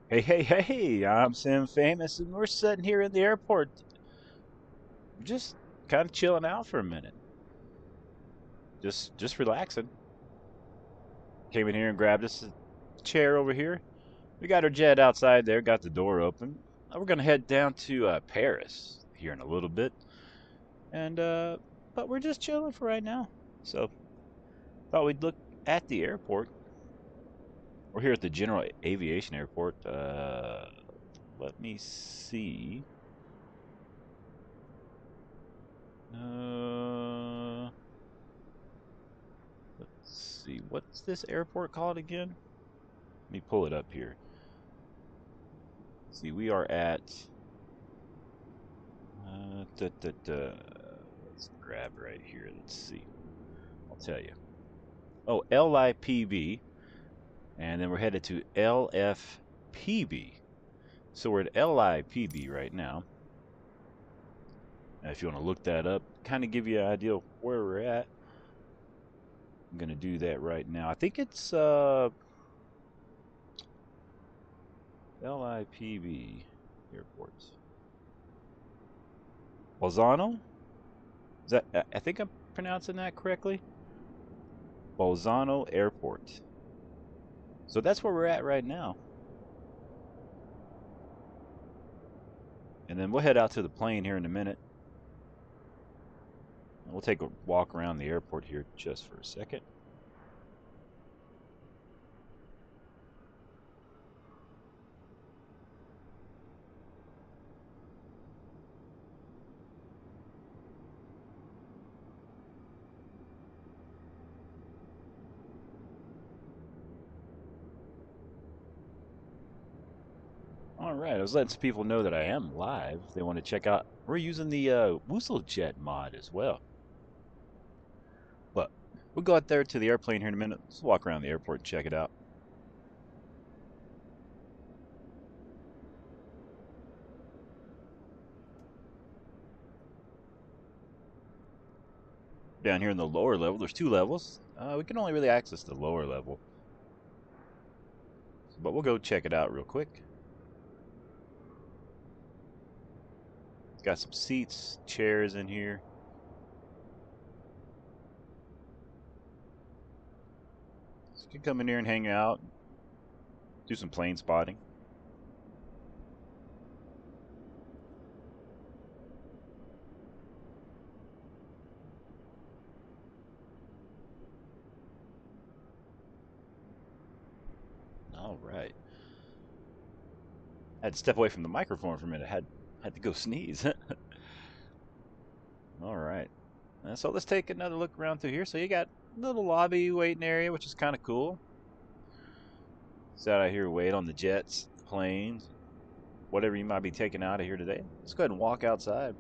Hey, hey, hey, I'm Sam Famous, and we're sitting here in the airport, just kind of chilling out for a minute. Just relaxing. Came in here and grabbed us a chair over here. We got our jet outside there, got the door open. We're gonna head down to Paris here in a little bit. And, but we're just chilling for right now. So, thought we'd look at the airport. We're here at the General Aviation Airport. Let me see. Uh, let's see. What's this airport called again? Let me pull it up here. See, we are at. Let's grab right here. Let's see. I'll tell you. Oh, Lipb, and then we're headed to Lfpb. So we're at Lipb right now. If you want to look that up, kind of give you an idea of where we're at. I'm gonna do that right now. I think it's Lipb airports. Bolzano? Is that? I think I'm pronouncing that correctly. Bolzano Airport. So that's where we're at right now. And then we'll head out to the plane here in a minute. We'll take a walk around the airport here just for a second. All right, I was letting some people know that I am live. If they want to check out, we're using the Woosel jet mod as well. But we'll go out there to the airplane here in a minute. Let's walk around the airport and check it out. Down here in the lower level, there's two levels. We can only really access the lower level. But we'll go check it out real quick. It's got some seats, chairs in here. So you can come in here and hang out, do some plane spotting. All right. I had to step away from the microphone for a minute. Had to go sneeze. All right. So let's take another look around through here. So you got a little lobby waiting area, which is kind of cool. Sit out here, wait on the jets, planes, whatever you might be taking out of here today. Let's go ahead and walk outside.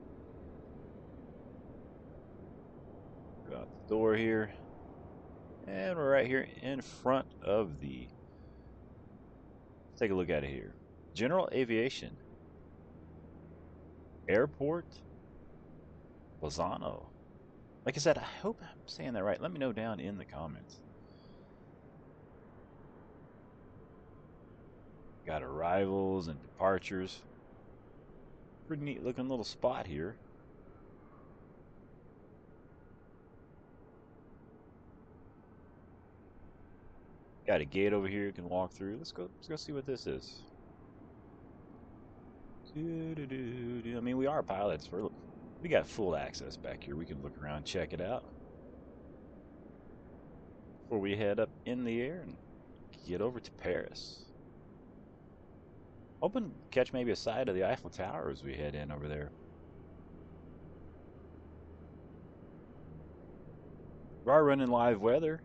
Go out the door here. And we're right here in front of the. Let's take a look at it here. General Aviation Airport Bolzano. Like I said, I hope I'm saying that right. Let me know down in the comments. Got arrivals and departures. Pretty neat looking little spot here. Got a gate over here you can walk through. Let's go see what this is. I mean, we are pilots. We got full access back here. We can look around, check it out before we head up in the air and get over to Paris. Hoping to catch maybe a side of the Eiffel Tower as we head in over there. We are running live weather.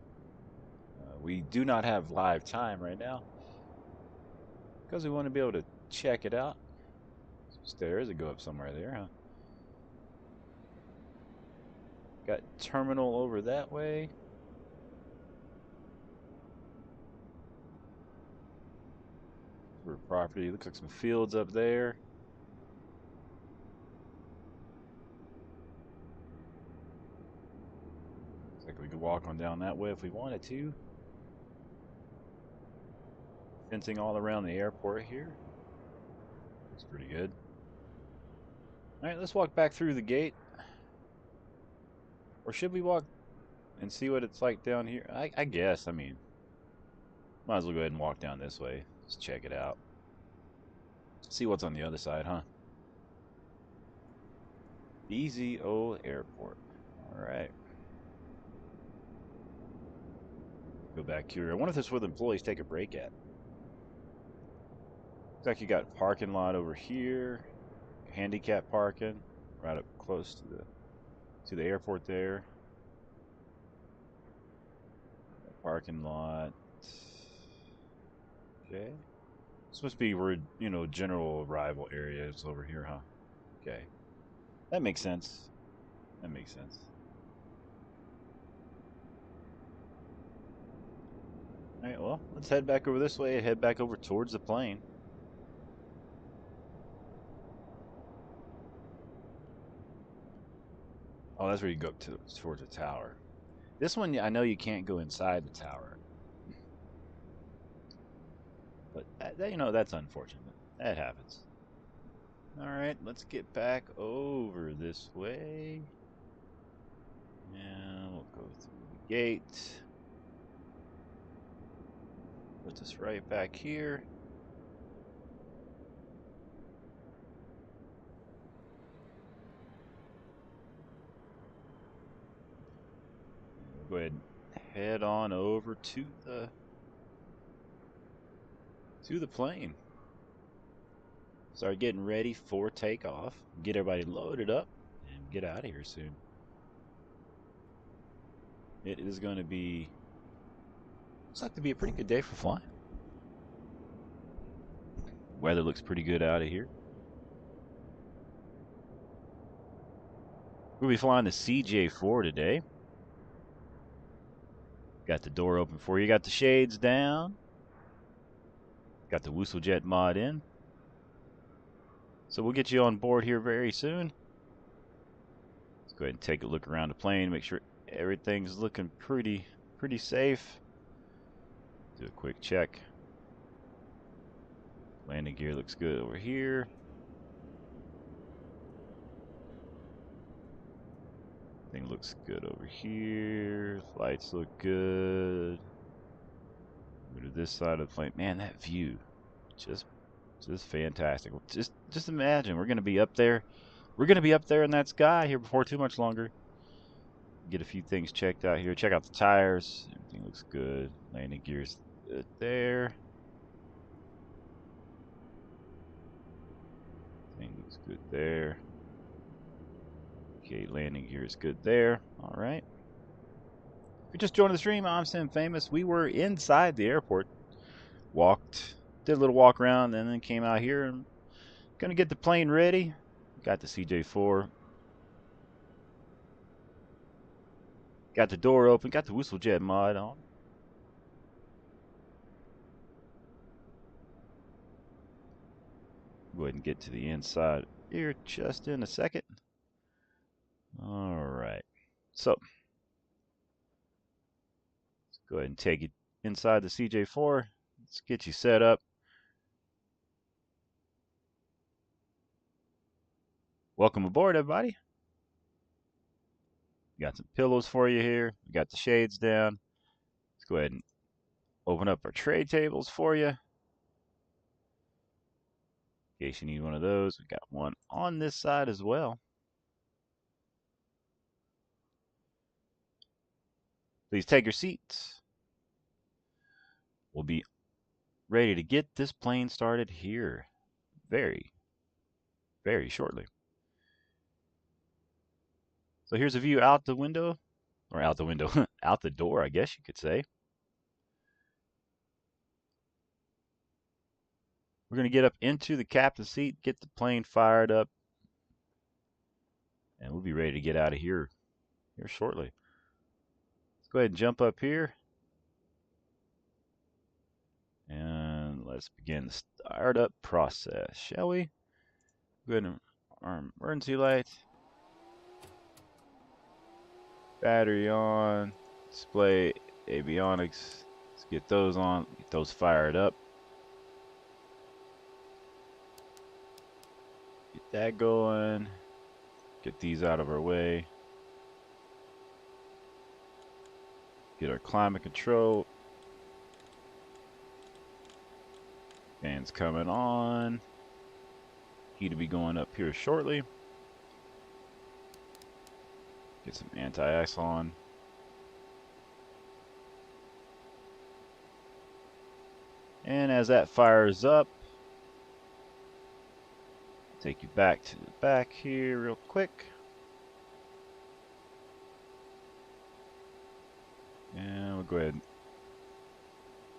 We do not have live time right now because we want to be able to check it out. Stairs that go up somewhere there, huh? Got terminal over that way. For property, looks like some fields up there. Looks like we could walk on down that way if we wanted to. Fencing all around the airport here. Looks pretty good. All right, let's walk back through the gate. Or should we walk and see what it's like down here? I guess. I mean, might as well go ahead and walk down this way. Just check it out. See what's on the other side, huh? Easy old airport. All right. Go back here. I wonder if this is where the employees take a break at. Looks like you got parking lot over here, handicap parking, right up close to the airport there. Parking lot. Okay. This must be where, general arrival area is over here, huh? Okay. That makes sense. That makes sense. Alright, well, let's head back over this way and head back over towards the plane. Oh, that's where you go towards the tower. This one, I know you can't go inside the tower. But, that's unfortunate. That happens. Alright, let's get back over this way. And we'll go through the gate. Put this right back here. We'll go ahead and head on over to the plane. Start getting ready for takeoff. Get everybody loaded up and get out of here soon. It is going to be, looks like to be a pretty good day for flying. Weather looks pretty good out of here. We'll be flying the CJ4 today. Got the door open for you. Got the shades down. Got the Woosel jet mod in. So we'll get you on board here very soon. Let's go ahead and take a look around the plane. Make sure everything's looking pretty safe. Do a quick check. Landing gear looks good over here. Thing looks good over here. Lights look good. Go to this side of the plane. Man, that view, just fantastic. Just imagine we're gonna be up there. We're gonna be up there in that sky here before too much longer. Get a few things checked out here. Check out the tires. Everything looks good. Landing gear's good there. Thing looks good there. Okay, landing gear is good there. All right. If you're just joining the stream, I'm Msfs. We were inside the airport. Did a little walk around, and then came out here and gonna get the plane ready. Got the CJ4. Got the door open. Got the Woosel jet mod on. Go ahead and get to the inside here just in a second. All right. So, let's go ahead and take it inside the CJ4. Let's get you set up. Welcome aboard, everybody. Got some pillows for you here. We got the shades down. Let's go ahead and open up our tray tables for you. In case you need one of those, we got one on this side as well. Please take your seats. We'll be ready to get this plane started here very shortly. So here's a view out the window, or out the window, out the door, I guess you could say. We're going to get up into the captain's seat, get the plane fired up, and we'll be ready to get out of here shortly. Let's go ahead and jump up here. And let's begin the startup process, shall we? Go ahead and our emergency light. Battery on. Display avionics. Let's get those on. Get those fired up. that going. Get these out of our way. Get our climate control. Fans coming on. Heat will be going up here shortly. Get some anti-ice on. And as that fires up, take you back to the back here real quick. And we'll go ahead and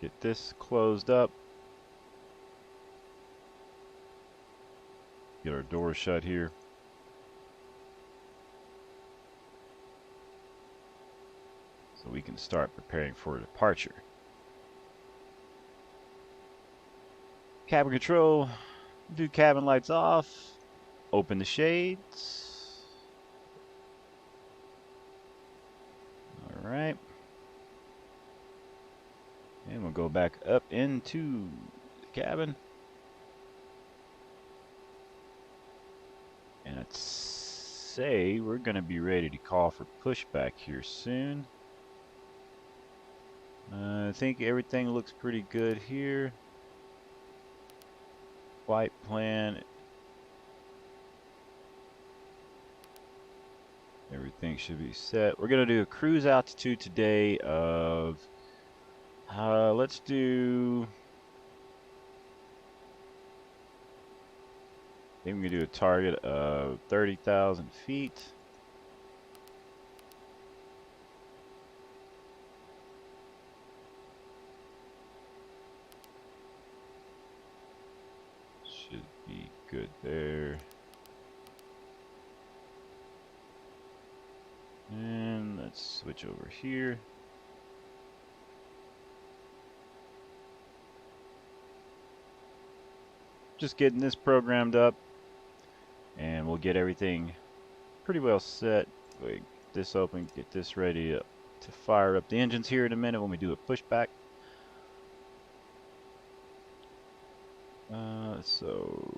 get this closed up. Get our door shut here. So we can start preparing for departure. Cabin control, do cabin lights off, open the shades. All right. And we'll go back up into the cabin. And let's say we're going to be ready to call for pushback here soon. I think everything looks pretty good here. Flight plan. Everything should be set. We're going to do a cruise altitude today of, let's do, I think we can do a target of 30,000 feet. Should be good there. And let's switch over here. Just getting this programmed up, and we'll get everything pretty well set. Get this open, get this ready to fire up the engines here in a minute when we do a pushback. So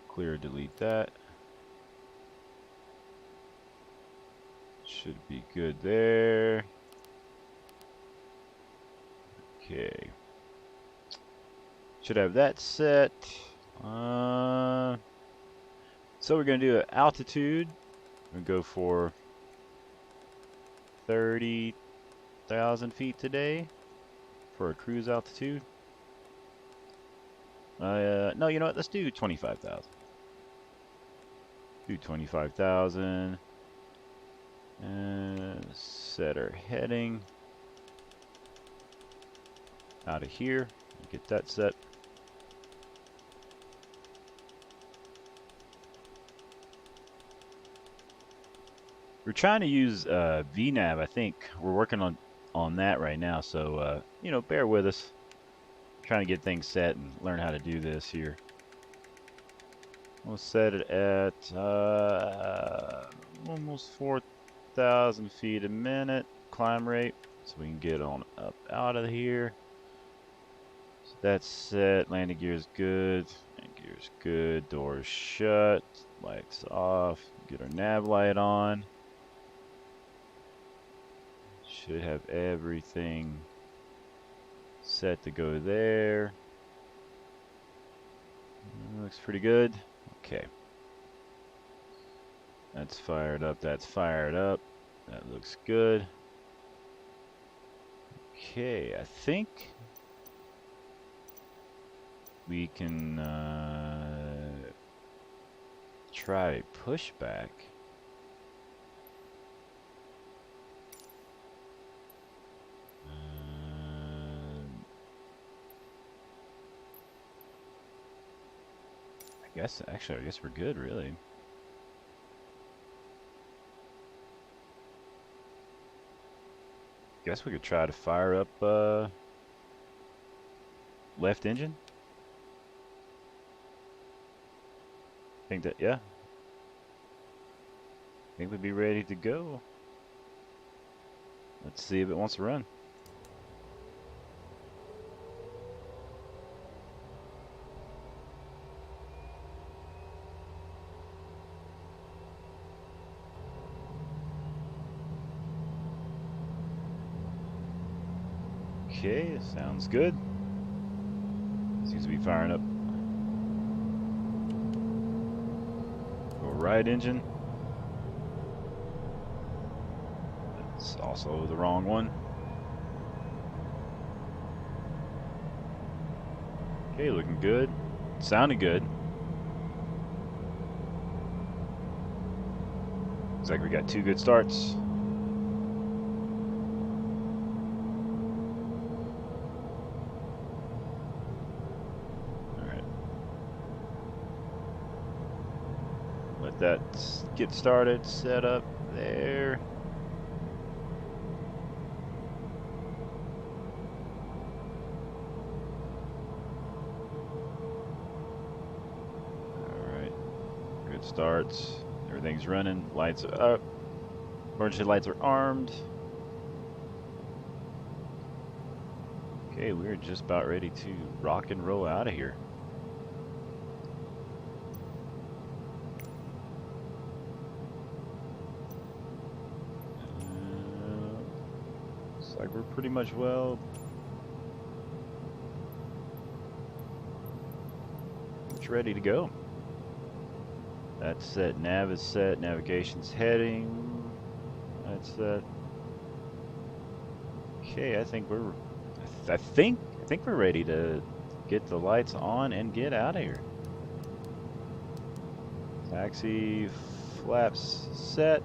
clear, delete that. Should be good there. Okay. Should have that set. So we're going to do an altitude. We're going to go for 30,000 feet today for a cruise altitude. No, you know what? Let's do 25,000. Do 25,000. And set our heading out of here. Get that set. We're trying to use VNAV. I think we're working on that right now. So you know, bear with us. Trying to get things set and learn how to do this here. We'll set it at almost 4,000 feet a minute climb rate, so we can get on up out of here. So that's set. Landing gear's good. Landing gear's good. Doors shut. Lights off. Get our nav light on. Should have everything set to go there. Looks pretty good. Okay. That's fired up. That's fired up. That looks good. Okay, I think we can try pushback. I guess we're good, really. Guess we could try to fire up left engine. Think that, yeah. Think we'd be ready to go. Let's see if it wants to run. Okay, sounds good. Seems to be firing up. Go right engine. That's also the wrong one. Okay, looking good. Sounding good. Looks like we got 2 good starts. Alright. Let that get started, set up there. Alright. Good starts. Everything's running. Lights are up. Emergency lights are armed. Okay, we're just about ready to rock and roll out of here. Looks like we're pretty much ready to go. That's set. Nav is set. Navigation's heading. That's set. Okay, I think we're ready to get the lights on and get out of here. Taxi flaps set.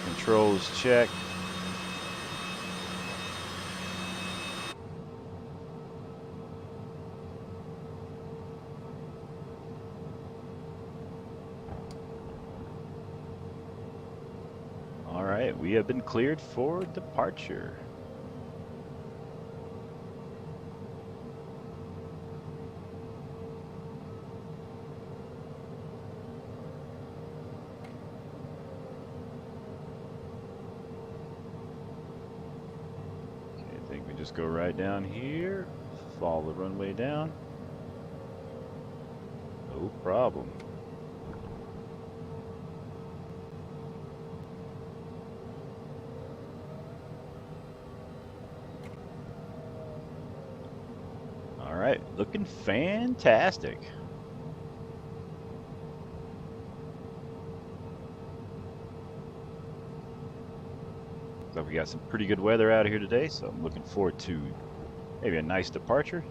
Controls check. All right, we have been cleared for departure. I think we just go right down here, follow the runway down. No problem. All right, looking fantastic. So we got some pretty good weather out here today, so I'm looking forward to maybe a nice departure.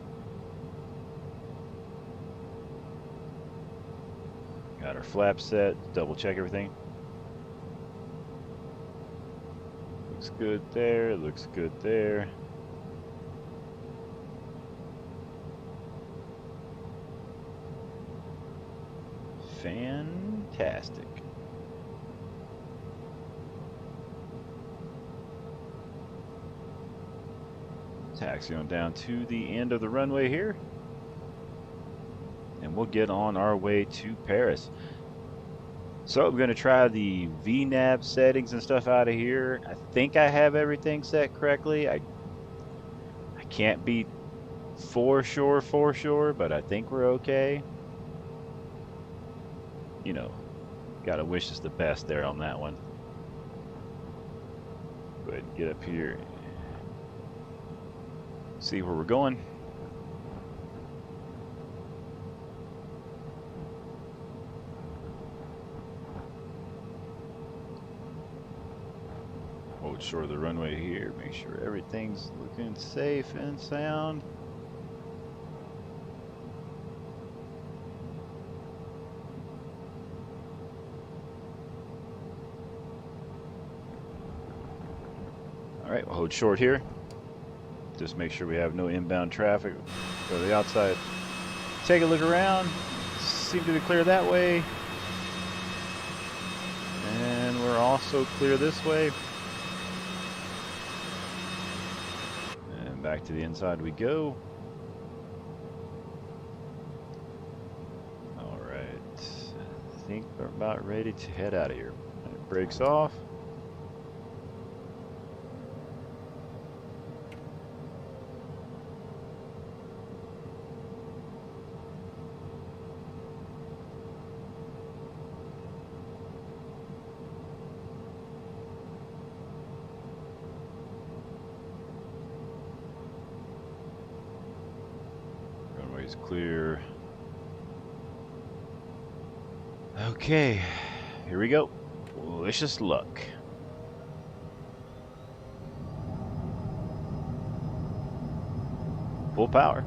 Got our flaps set, double check everything. Looks good there, looks good there. Fantastic. Taxi on down to the end of the runway here. And we'll get on our way to Paris. So I'm going to try the VNAV settings and stuff out of here. I think I have everything set correctly. I can't be for sure, but I think we're okay. You know, gotta wish us the best there on that one. Go ahead and get up here. See where we're going. Hold short of the runway here. Make sure everything's looking safe and sound. Alright, we'll hold short here. Just make sure we have no inbound traffic. Go to the outside. Take a look around. Seem to be clear that way. And we're also clear this way. And back to the inside we go. Alright. I think we're about ready to head out of here. It brakes off. clear. Okay, here we go. Wish us luck. Full power.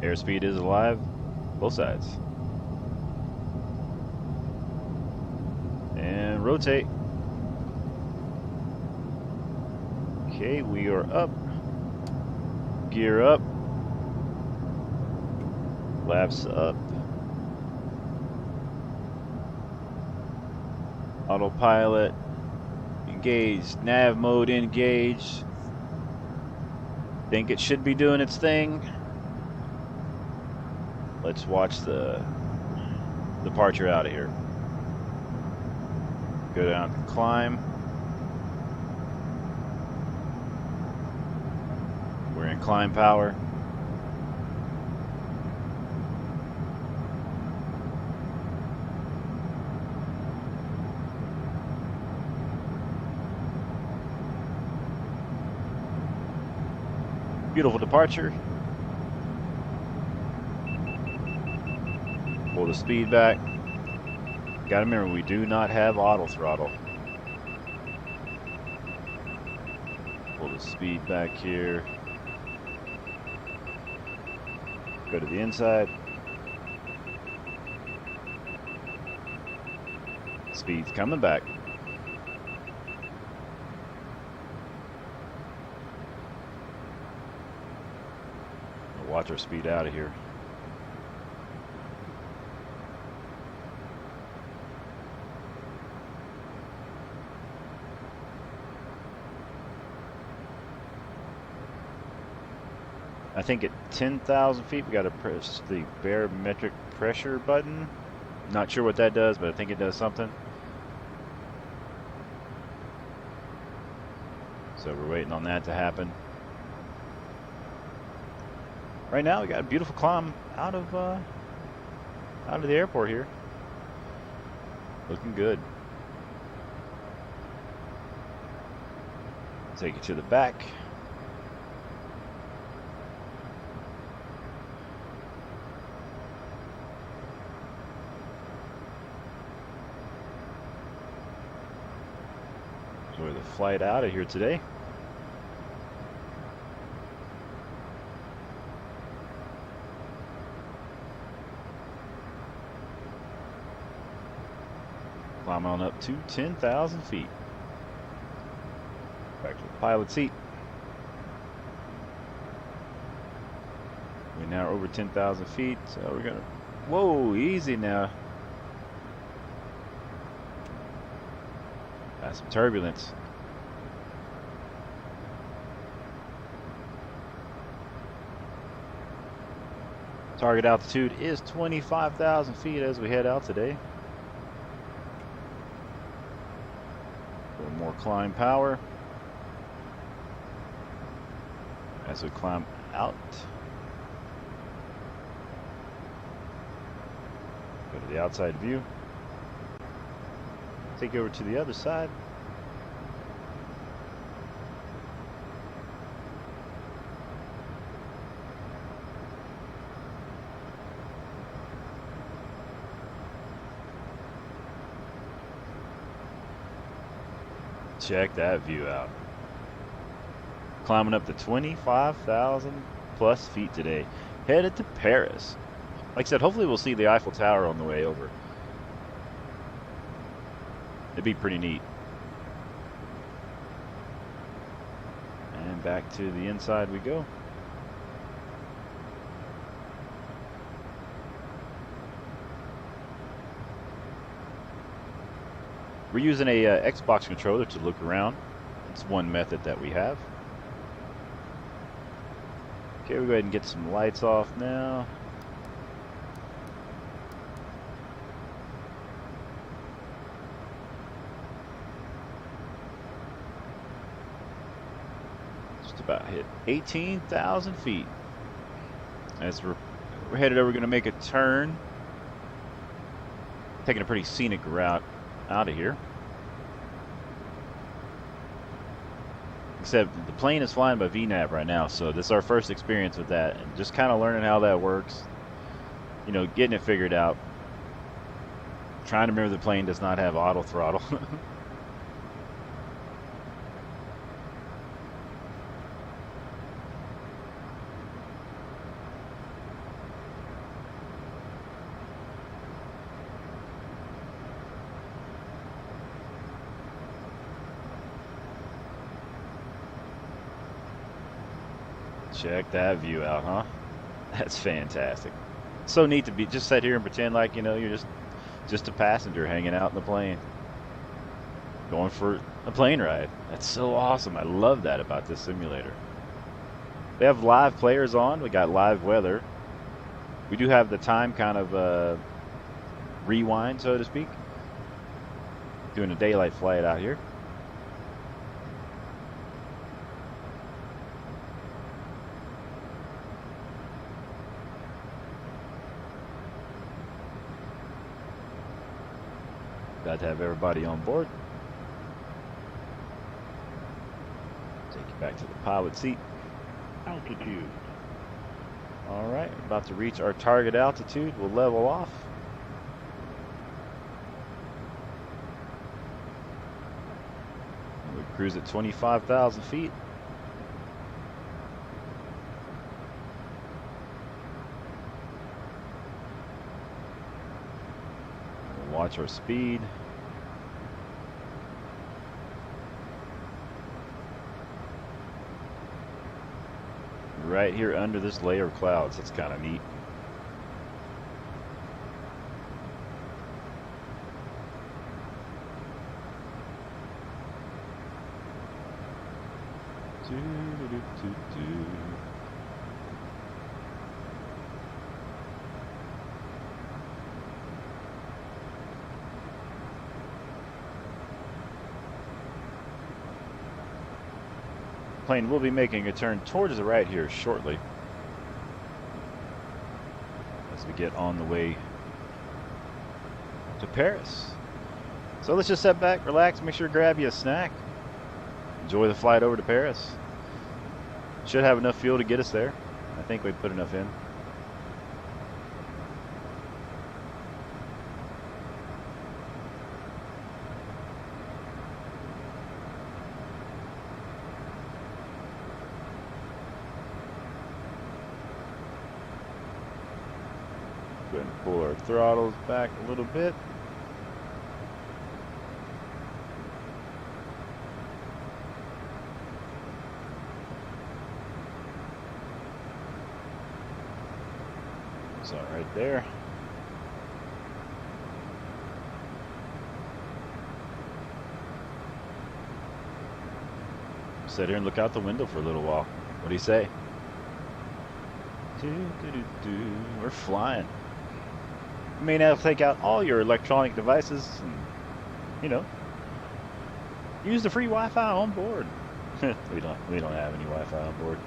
Airspeed is alive, both sides. And rotate. Okay, we are up. Gear up. Flaps up. Autopilot engaged. Nav mode engaged. Think it should be doing its thing. Let's watch the departure out of here. Go down to climb. We're in climb power. Beautiful departure. Pull the speed back. Gotta remember, we do not have auto throttle. Pull the speed back here. Go to the inside. Speed's coming back. We'll watch our speed out of here. I think at 10,000 feet, we got to press the barometric pressure button. Not sure what that does, but I think it does something. So we're waiting on that to happen. Right now, we got a beautiful climb out of the airport here. Looking good. Take it to the back. Enjoy the flight out of here today. Climb on up to 10,000 feet. Back to the pilot seat. We're now over 10,000 feet, so we're gonna, whoa, easy now. Got some turbulence. Target altitude is 25,000 feet as we head out today. A little more climb power as we climb out. Go to the outside view. Take you over to the other side. Check that view out. Climbing up to 25,000 plus feet today. Headed to Paris. Like I said, hopefully we'll see the Eiffel Tower on the way over. It'd be pretty neat. And back to the inside we go. We're using a Xbox controller to look around. It's one method that we have. Okay, we'll go ahead and get some lights off now. Just about hit 18,000 feet. As we're headed over, we're going to make a turn. Taking a pretty scenic route out of here. Except the plane is flying by VNAV right now, so this is our first experience with that, and just kind of learning how that works. You know, getting it figured out. Trying to remember the plane does not have auto throttle. Check that view out, huh? That's fantastic. So neat to be just sit here and pretend like, you know, you're just a passenger hanging out in the plane, going for a plane ride. That's so awesome. I love that about this simulator. They have live players on. We got live weather. We do have the time kind of rewind, so to speak. Doing a daylight flight out here. Glad to have everybody on board. Take you back to the pilot seat. Altitude. All right, about to reach our target altitude. We'll level off. We cruise at 25,000 feet. We'll watch our speed. Right here under this layer of clouds. That's kind of neat. Plane will be making a turn towards the right here shortly as we get on the way to Paris. So let's just sit back, relax, make sure to grab you a snack. Enjoy the flight over to Paris. Should have enough fuel to get us there. I think we put enough in. Go ahead and pull our throttles back a little bit. So right there. Sit here and look out the window for a little while. What do you say? We're flying. You may now take out all your electronic devices and, you know, use the free Wi-Fi on board. we don't have any Wi-Fi on board.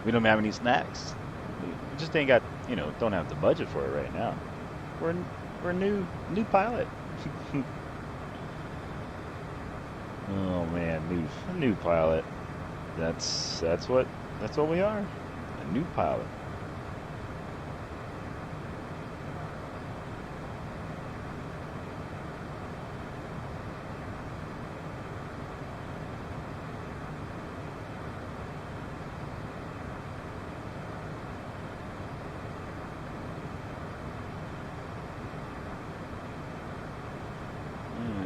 We don't have any snacks. We just ain't got, you know, don't have the budget for it right now. We're a new pilot. Oh man, new pilot. That's what we are. A new pilot.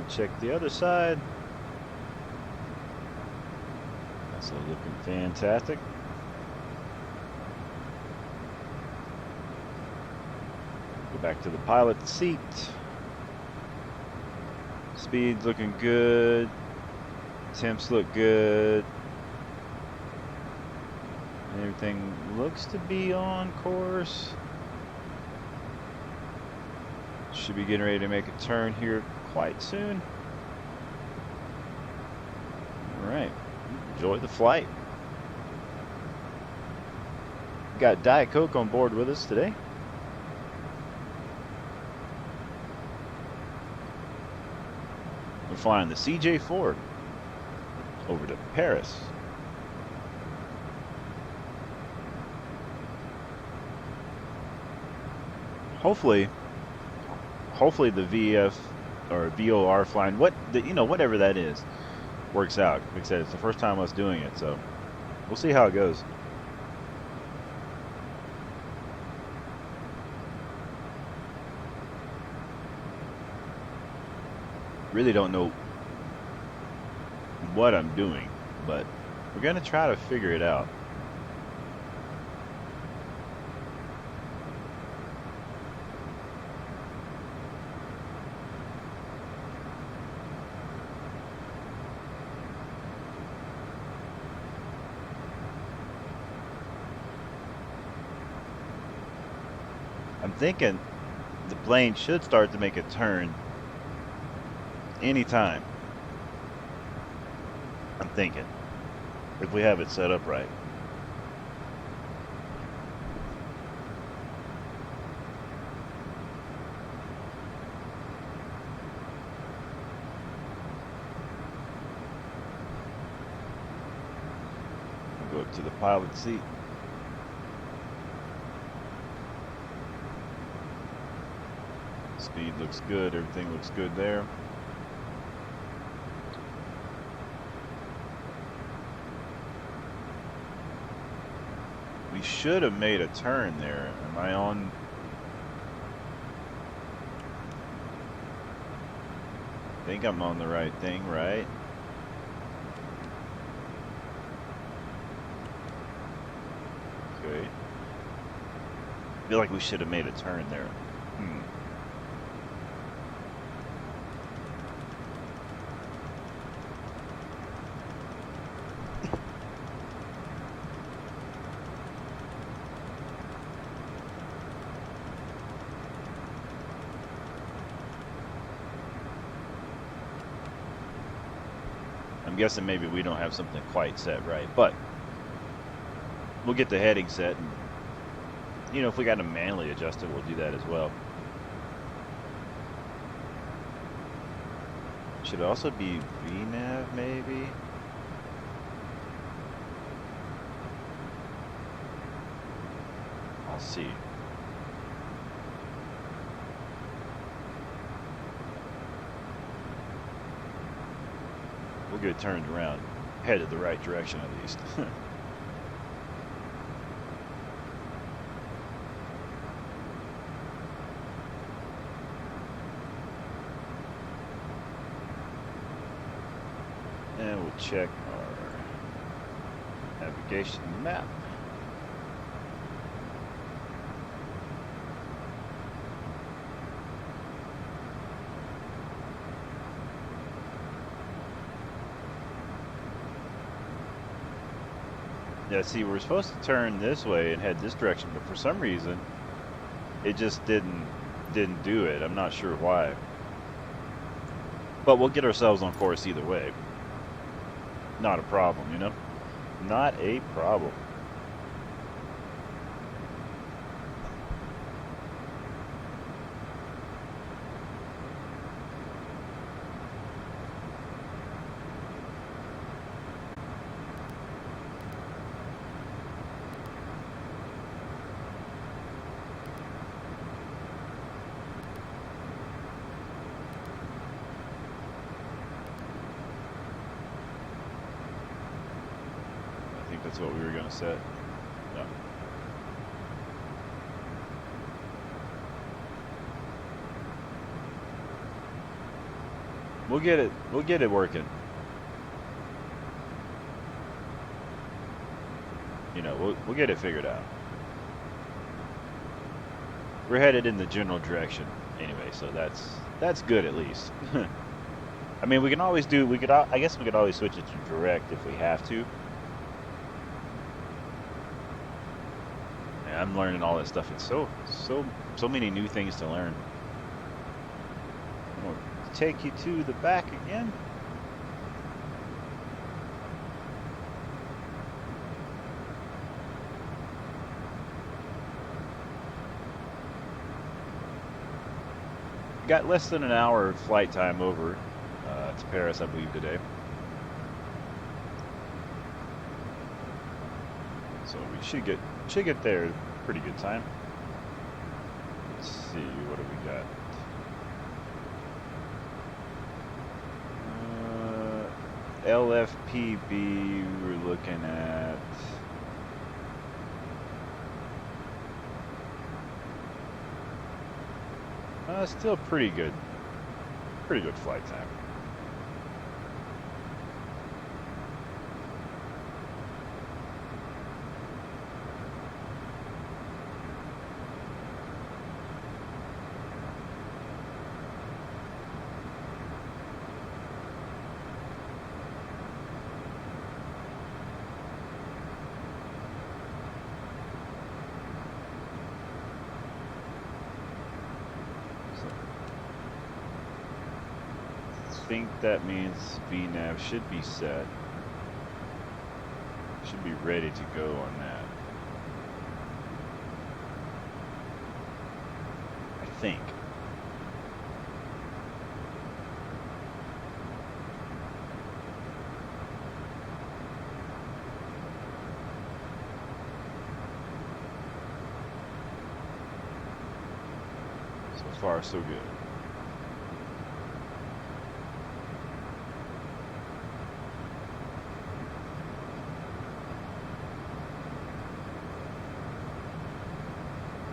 Check the other side. That's all looking fantastic. Go back to the pilot seat. Speed's looking good. Temps look good. Everything looks to be on course. Should be getting ready to make a turn here quite soon. All right, enjoy the flight. Got Diet Coke on board with us today. We're flying the CJ4. over to Paris. Hopefully the VF or VOR flying, whatever that is, works out. Like I said, it's the first time us doing it, so we'll see how it goes. Really don't know what I'm doing, but we're gonna try to figure it out. I'm thinking the plane should start to make a turn anytime. I'm thinking, if we have it set up right. We'll go up to the pilot seat. Speed looks good, everything looks good there. We should have made a turn there. Am I on? I think I'm on the right thing, right? Okay. I feel like we should have made a turn there. I'm guessing maybe we don't have something quite set right, but we'll get the heading set, and if we got to manually adjust it, we'll do that as well. Should also be VNAV maybe. I'll see. We'll get it turned around, headed the right direction at least. And we'll check our navigation map. Yeah, see, we're supposed to turn this way and head this direction, but for some reason, it just didn't do it. I'm not sure why. But we'll get ourselves on course either way. Not a problem, Not a problem. That's what we were going to set. No. We'll get it working. We'll get it figured out. We're headed in the general direction anyway, so that's good at least. I mean, I guess we could always switch it to direct if we have to. I'm learning all this stuff. It's so many new things to learn. I'm gonna take you to the back again. Got less than an hour flight time over to Paris, I believe, today. So we should get there at a pretty good time. Let's see, what do we got? Lfpb, we're looking at still pretty good flight time. I think that means VNAV should be set. Should be ready to go on that. I think. So far, so good.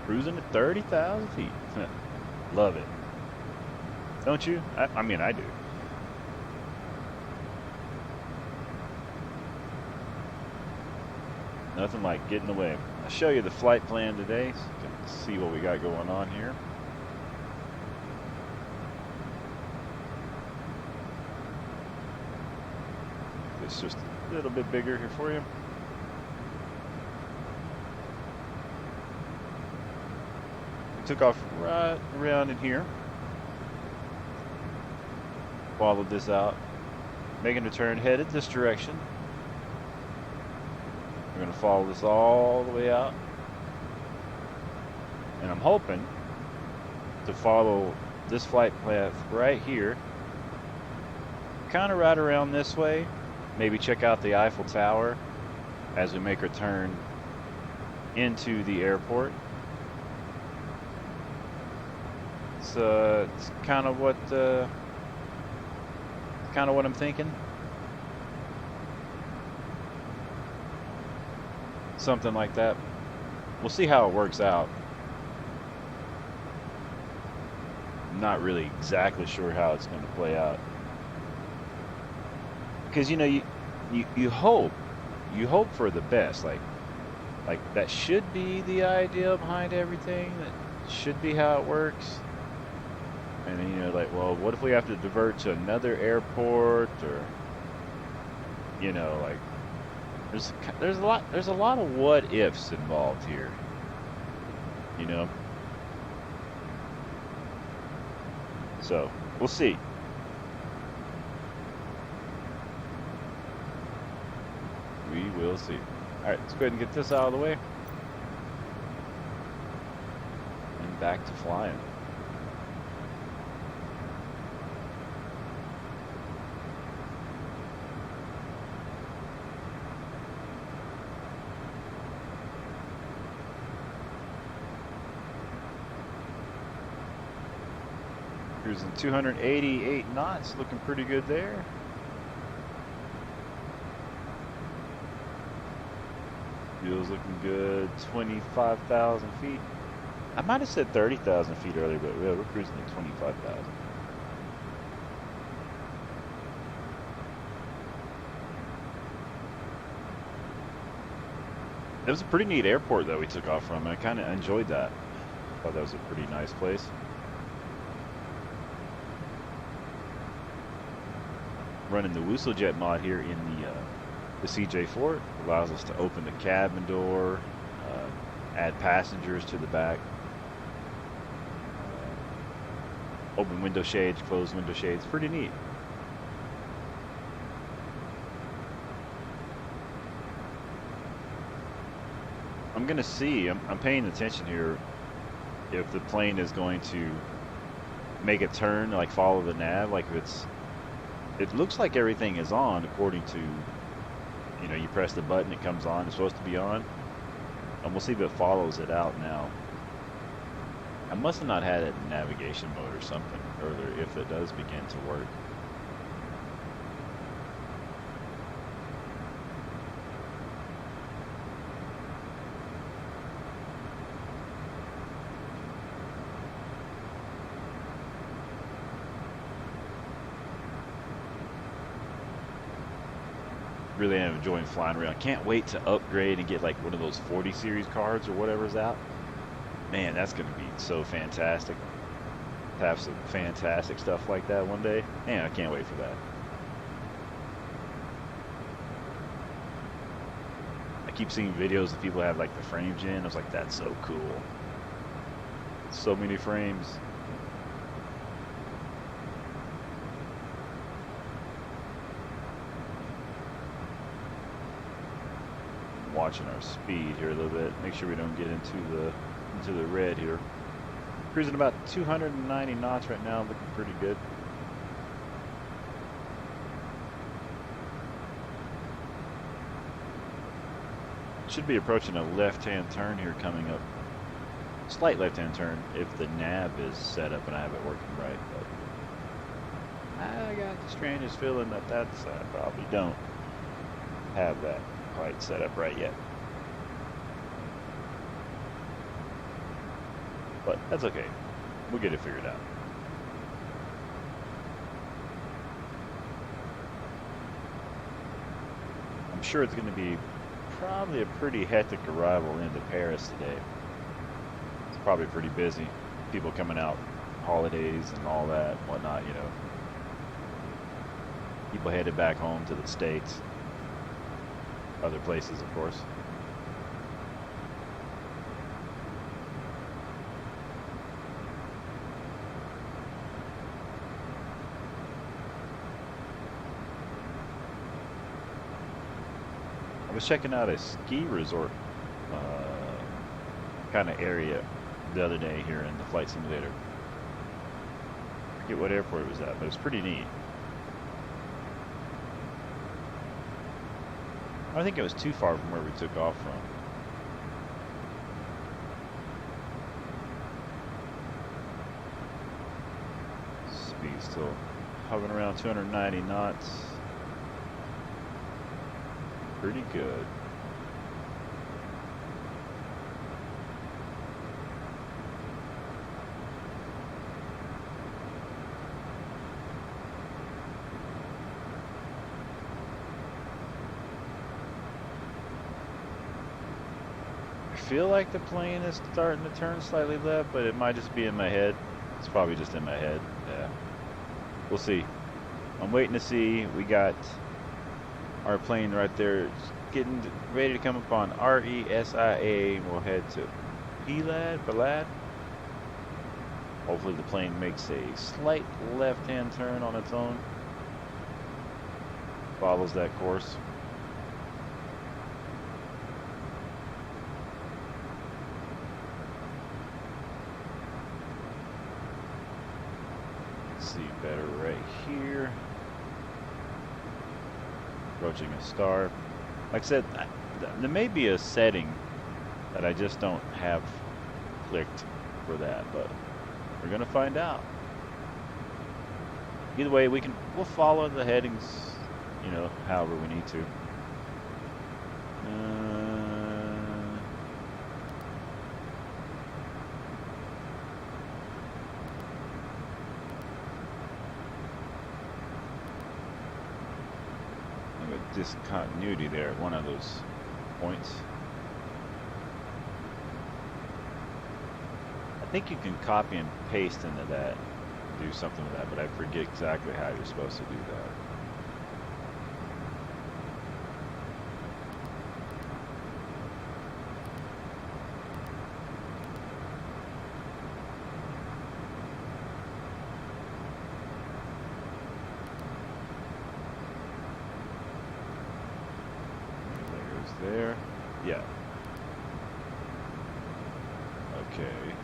Cruising at 30,000 feet. Love it. Don't you? I mean, I do. Nothing like getting away. I'll show you the flight plan today so you can see what we got going on here. It's just a little bit bigger here for you. Took off right around in here. Followed this out, making a turn headed this direction. We're going to follow this all the way out, and I'm hoping to follow this flight path right here, kind of right around this way. Maybe check out the Eiffel Tower as we make our turn into the airport. It's kind of what I'm thinking. Something like that. We'll see how it works out. I'm not really exactly sure how it's going to play out, because you hope for the best. Like that should be the idea behind everything. That should be how it works. And then, like, well, what if we have to divert to another airport, or, like, there's a lot of what ifs involved here, So we'll see. We will see. All right, let's go ahead and get this out of the way, and back to flying. Cruising 288 knots, looking pretty good there. Fuel's looking good, 25,000 feet. I might have said 30,000 feet earlier, but we're cruising at 25,000. It was a pretty neat airport that we took off from, and I kind of enjoyed that. Thought that was a pretty nice place. Running the Woosel jet mod here in the CJ4. It allows us to open the cabin door, add passengers to the back, open window shades, close window shades. Pretty neat. I'm gonna see. I'm paying attention here. If the plane is going to make a turn, like follow the nav, like if it's. It looks like everything is on according to, you press the button, it comes on, it's supposed to be on. And we'll see if it follows it out now. I must have not had it in navigation mode or something earlier if it does begin to work. Really am enjoying flying around. Can't wait to upgrade and get like one of those 40 series cards or whatever's out. Man, that's going to be so fantastic. To have some fantastic stuff like that one day. Man, I can't wait for that. I keep seeing videos of people have like the frames in. I was like, that's so cool. So many frames. Watching our speed here a little bit. Make sure we don't get into the red here. Cruising about 290 knots right now, looking pretty good. Should be approaching a left-hand turn here coming up. Slight left-hand turn if the nav is set up and I have it working right. But I got the strangest feeling that I probably don't have that quite set up right yet. But that's okay. We'll get it figured out. I'm sure it's going to be probably a pretty hectic arrival into Paris today. It's probably pretty busy. People coming out, holidays and all that, whatnot, you know. People headed back home to the States. Other places, of course. I was checking out a ski resort kind of area the other day here in the flight simulator. I forget what airport it was at, but it was pretty neat. I don't think it was too far from where we took off from. Speed still hovering around 290 knots. Pretty good. I feel like the plane is starting to turn slightly left, but it might just be in my head. It's probably just in my head. Yeah. We'll see. I'm waiting to see. We got our plane right there. It's getting ready to come up on RESIA. We'll head to Balad. Hopefully the plane makes a slight left-hand turn on its own. Follows that course. See better right here. Approaching a star. Like I said, there may be a setting that I just don't have clicked for that, but we're gonna find out. Either way, we'll follow the headings, you know, however we need to. Discontinuity there at one of those points. I think you can copy and paste into that, do something with that, but I forget exactly how you're supposed to do that. There, yeah. Okay.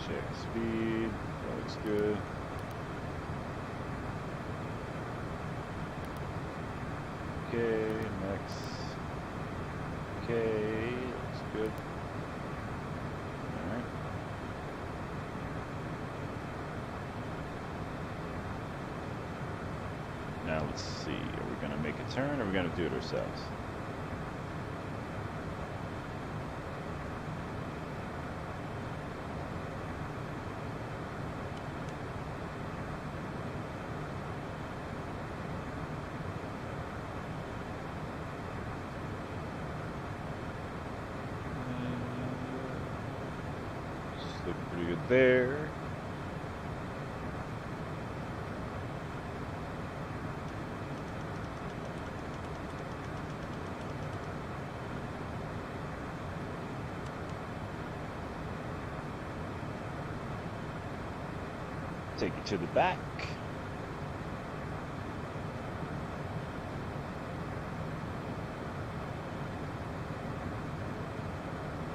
Check speed. That looks good. Okay, next. Okay, looks good. Alright. Now let's see, are we going to make a turn or are we going to do it ourselves? Looking pretty good there. Take it to the back.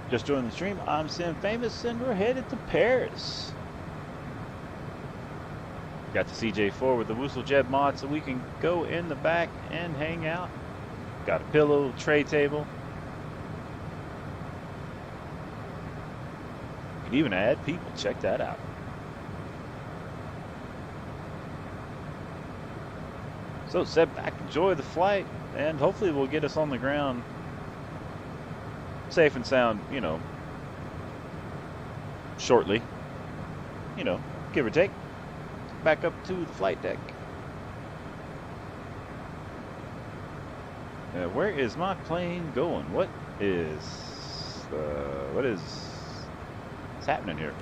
Just joined the stream. I'm Msfs and we're headed to Paris. Got the CJ4 with the Woosel jet mod so we can go in the back and hang out. Got a pillow, tray table. You can even add people. Check that out. So sit back, enjoy the flight, and hopefully we'll get us on the ground safe and sound, you know, shortly. You know, give or take. Back up to the flight deck. Where is my plane going? What's happening here?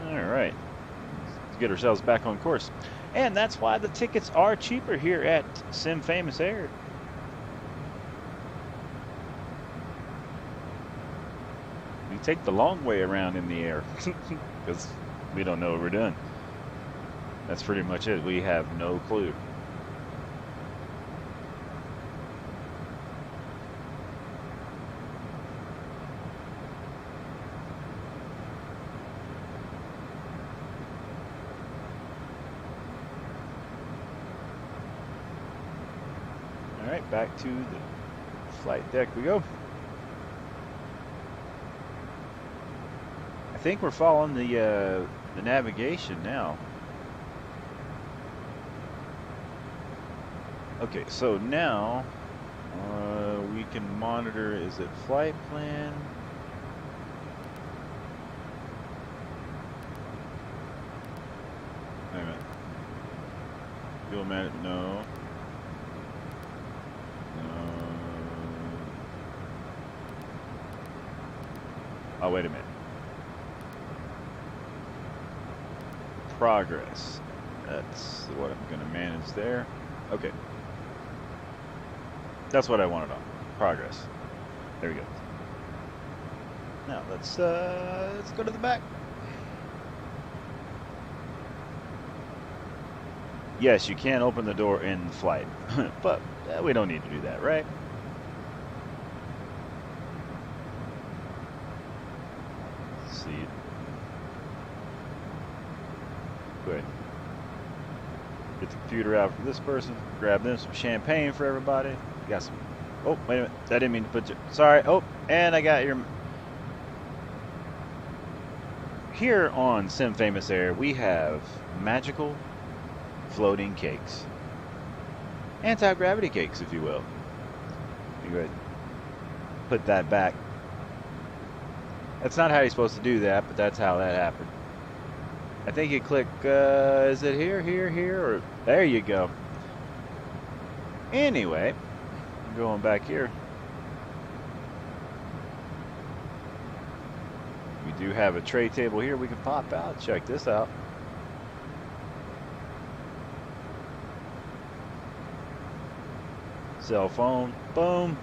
Alright. Let's get ourselves back on course. And that's why the tickets are cheaper here at Msfs Air. We take the long way around in the air because we don't know what we're doing. That's pretty much it. We have no clue. Alright, back to the flight deck we go. I think we're following the navigation now. Okay, so now we can monitor, is it flight plan? Wait a minute. Fuel management, no. Oh, wait a minute. Progress. That's what I'm going to manage there. Okay. That's what I wanted on. Progress. There we go. Now let's go to the back. Yes, you can open the door in flight, but we don't need to do that, right? Let's see. Go ahead. Get the computer out for this person. Grab them some champagne for everybody. Got some. Oh, wait a minute. I didn't mean to put you. Sorry. Oh, and I got your. Here on Msfs Air, we have magical floating cakes. Anti-gravity cakes, if you will. You go ahead. Put that back. That's not how you're supposed to do that, but that's how that happened. I think you click, is it here, or there you go. Anyway, going back here. We do have a tray table here we can pop out. Check this out. Cell phone, boom.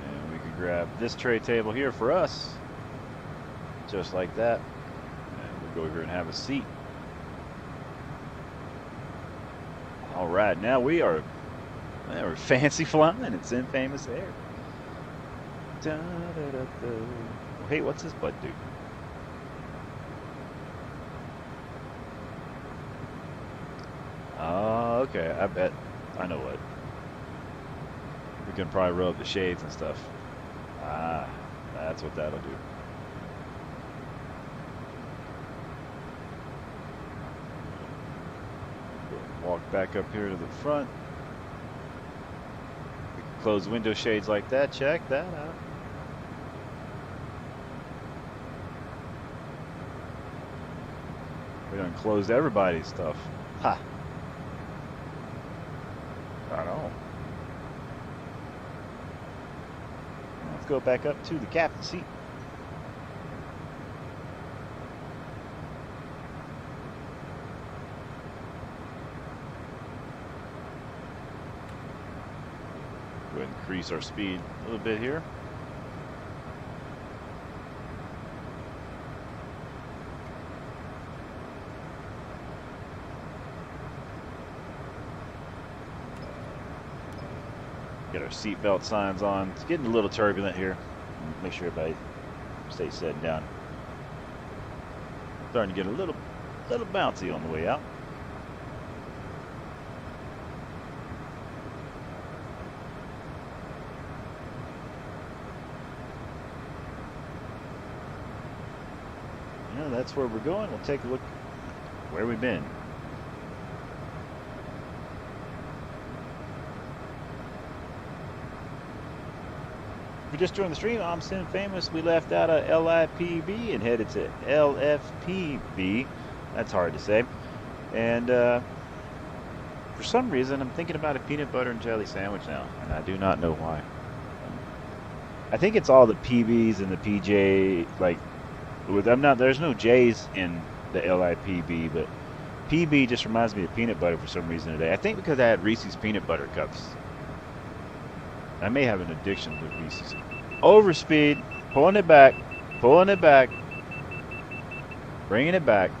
And we can grab this tray table here for us. Just like that. And we'll go here and have a seat. All right, now we're fancy flying. It's Msfs Air. Da, da, da, da. Oh, hey, what's this butt do? Oh, okay. I bet. I know what. We can probably rub the shades and stuff. Ah, that's what that'll do. Walk back up here to the front. We can close window shades like that. Check that out. We done closed everybody's stuff. Ha! I know. Let's go back up to the captain's seat. Go ahead and increase our speed a little bit here. Get our seatbelt signs on. It's getting a little turbulent here. Make sure everybody stays sitting down. Starting to get a little bouncy on the way out. Yeah, that's where we're going. We'll take a look where we've been. If you just joined the stream, I'm Msfs. We left out of Lipb and headed to Lfpb. That's hard to say. And for some reason, I'm thinking about a peanut butter and jelly sandwich now, and I do not know why. I think it's all the PBs and the PJ. Like, there's no J's in the Lipb, but PB just reminds me of peanut butter for some reason today. I think because I had Reese's peanut butter cups. I may have an addiction to Reese's. Overspeed, pulling it back, bringing it back.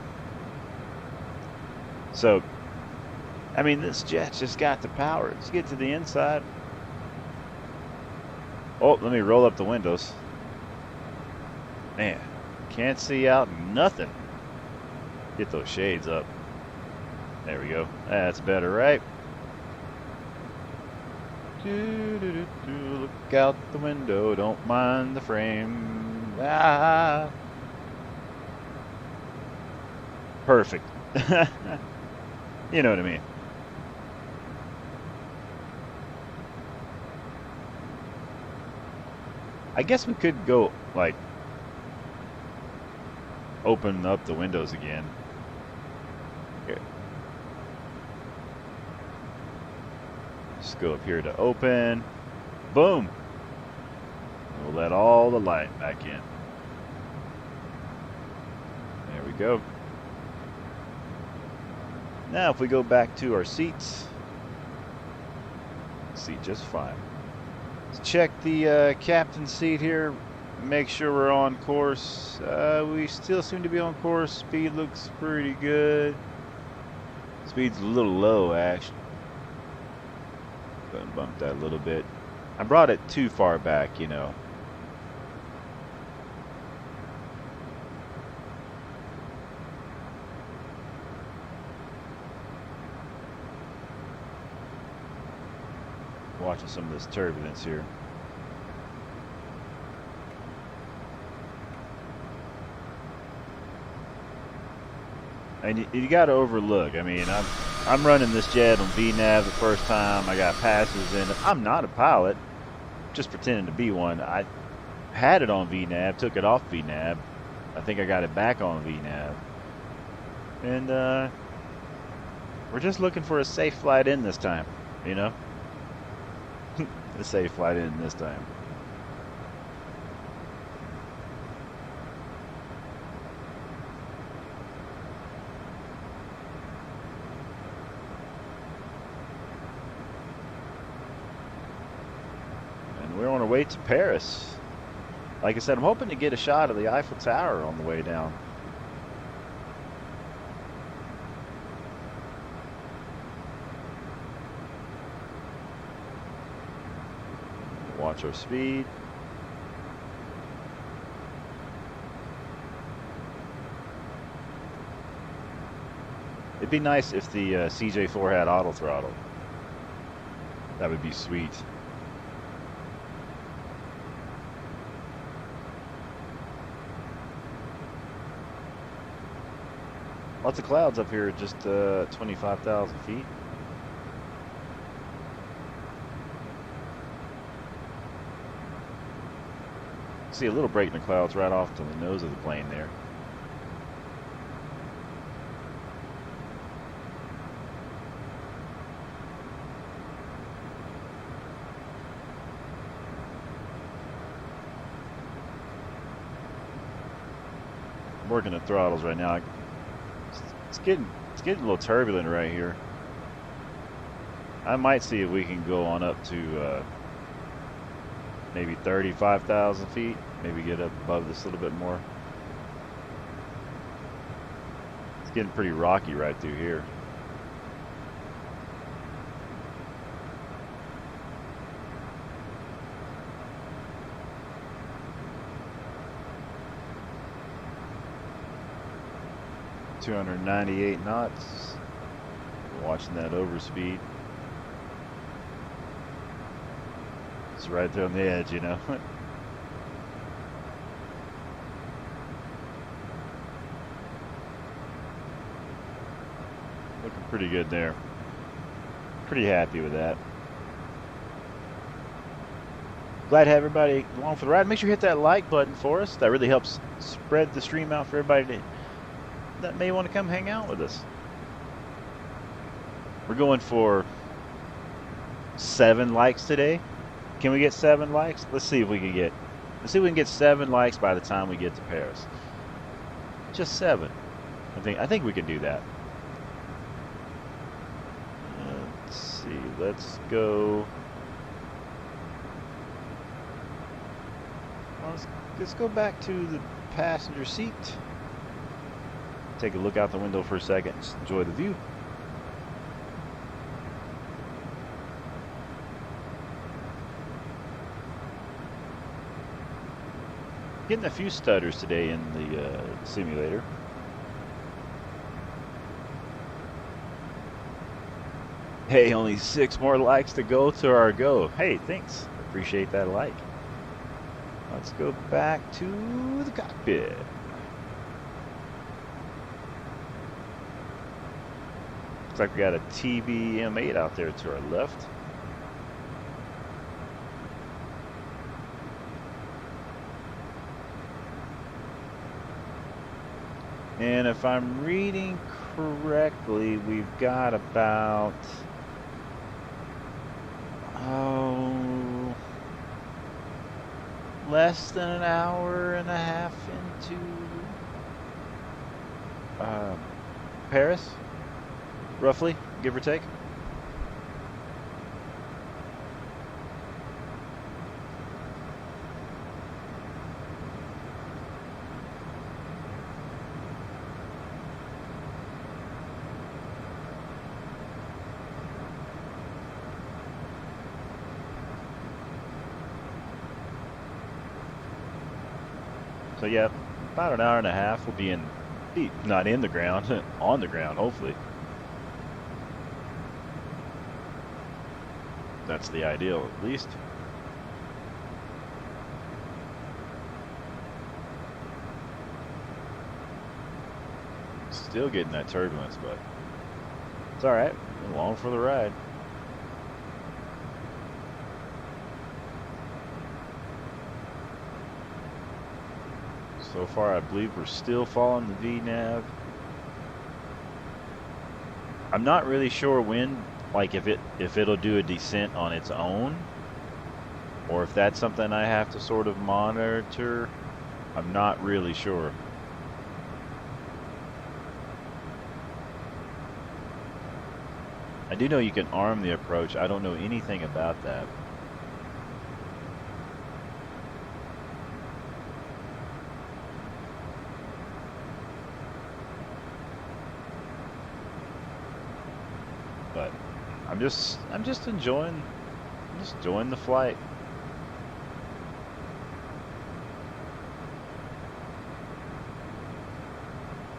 So, I mean, this jet's just got the power. Let's get to the inside. Oh, let me roll up the windows. Man, can't see out nothing. Get those shades up. There we go. That's better, right? Look out the window, don't mind the frame. Ah. Perfect. You know what I mean. I guess we could go, like, open up the windows again. Here. Just go up here to open. Boom. We'll let all the light back in. There we go. Now if we go back to our seats, seat just fine. Let's check the captain's seat here. Make sure we're on course. We still seem to be on course. Speed looks pretty good. Speed's a little low, actually. Go ahead and bump that a little bit. I brought it too far back, you know. Watching some of this turbulence here. And you got to overlook. I mean, I'm running this jet on VNAV the first time. I got passes in it. I'm not a pilot, just pretending to be one. I had it on VNAV, took it off VNAV. I think I got it back on VNAV. And we're just looking for a safe flight in this time, you know? A safe flight in this time. We're on our way to Paris. Like I said, I'm hoping to get a shot of the Eiffel Tower on the way down. Watch our speed. It'd be nice if the CJ4 had auto throttle. That would be sweet. Lots of clouds up here at just 25,000 feet. See a little break in the clouds right off to the nose of the plane there. I'm working the throttles right now. It's getting a little turbulent right here. I might see if we can go on up to maybe 35,000 feet. Maybe get up above this a little bit more. It's getting pretty rocky right through here. .298 knots. Watching that overspeed. It's right there on the edge, you know. Looking pretty good there. Pretty happy with that. Glad to have everybody along for the ride. Make sure you hit that like button for us. That really helps spread the stream out for everybody that may want to come hang out with us. We're going for 7 likes today. Can we get 7 likes? Let's see if we can get 7 likes by the time we get to Paris. Just 7. I think we can do that. Let's see. Let's go. Let's go back to the passenger seat. Take a look out the window for a second. Just enjoy the view. Getting a few stutters today in the simulator. Hey, only 6 more likes to go to our go. Hey, thanks. Appreciate that like. Let's go back to the cockpit. Looks like we got a TBM8 out there to our left. And if I'm reading correctly, we've got about less than an hour and a half into Paris, roughly, give or take. So yeah, about an hour and a half we'll be not in the ground, on the ground, hopefully. That's the ideal, at least. Still getting that turbulence, but it's all right. Along for the ride. So far, I believe we're still following the VNav. I'm not really sure when, like if it'll do a descent on its own, or if that's something I have to sort of monitor. I'm not really sure. I do know you can arm the approach. I don't know anything about that. But I'm just enjoying the flight.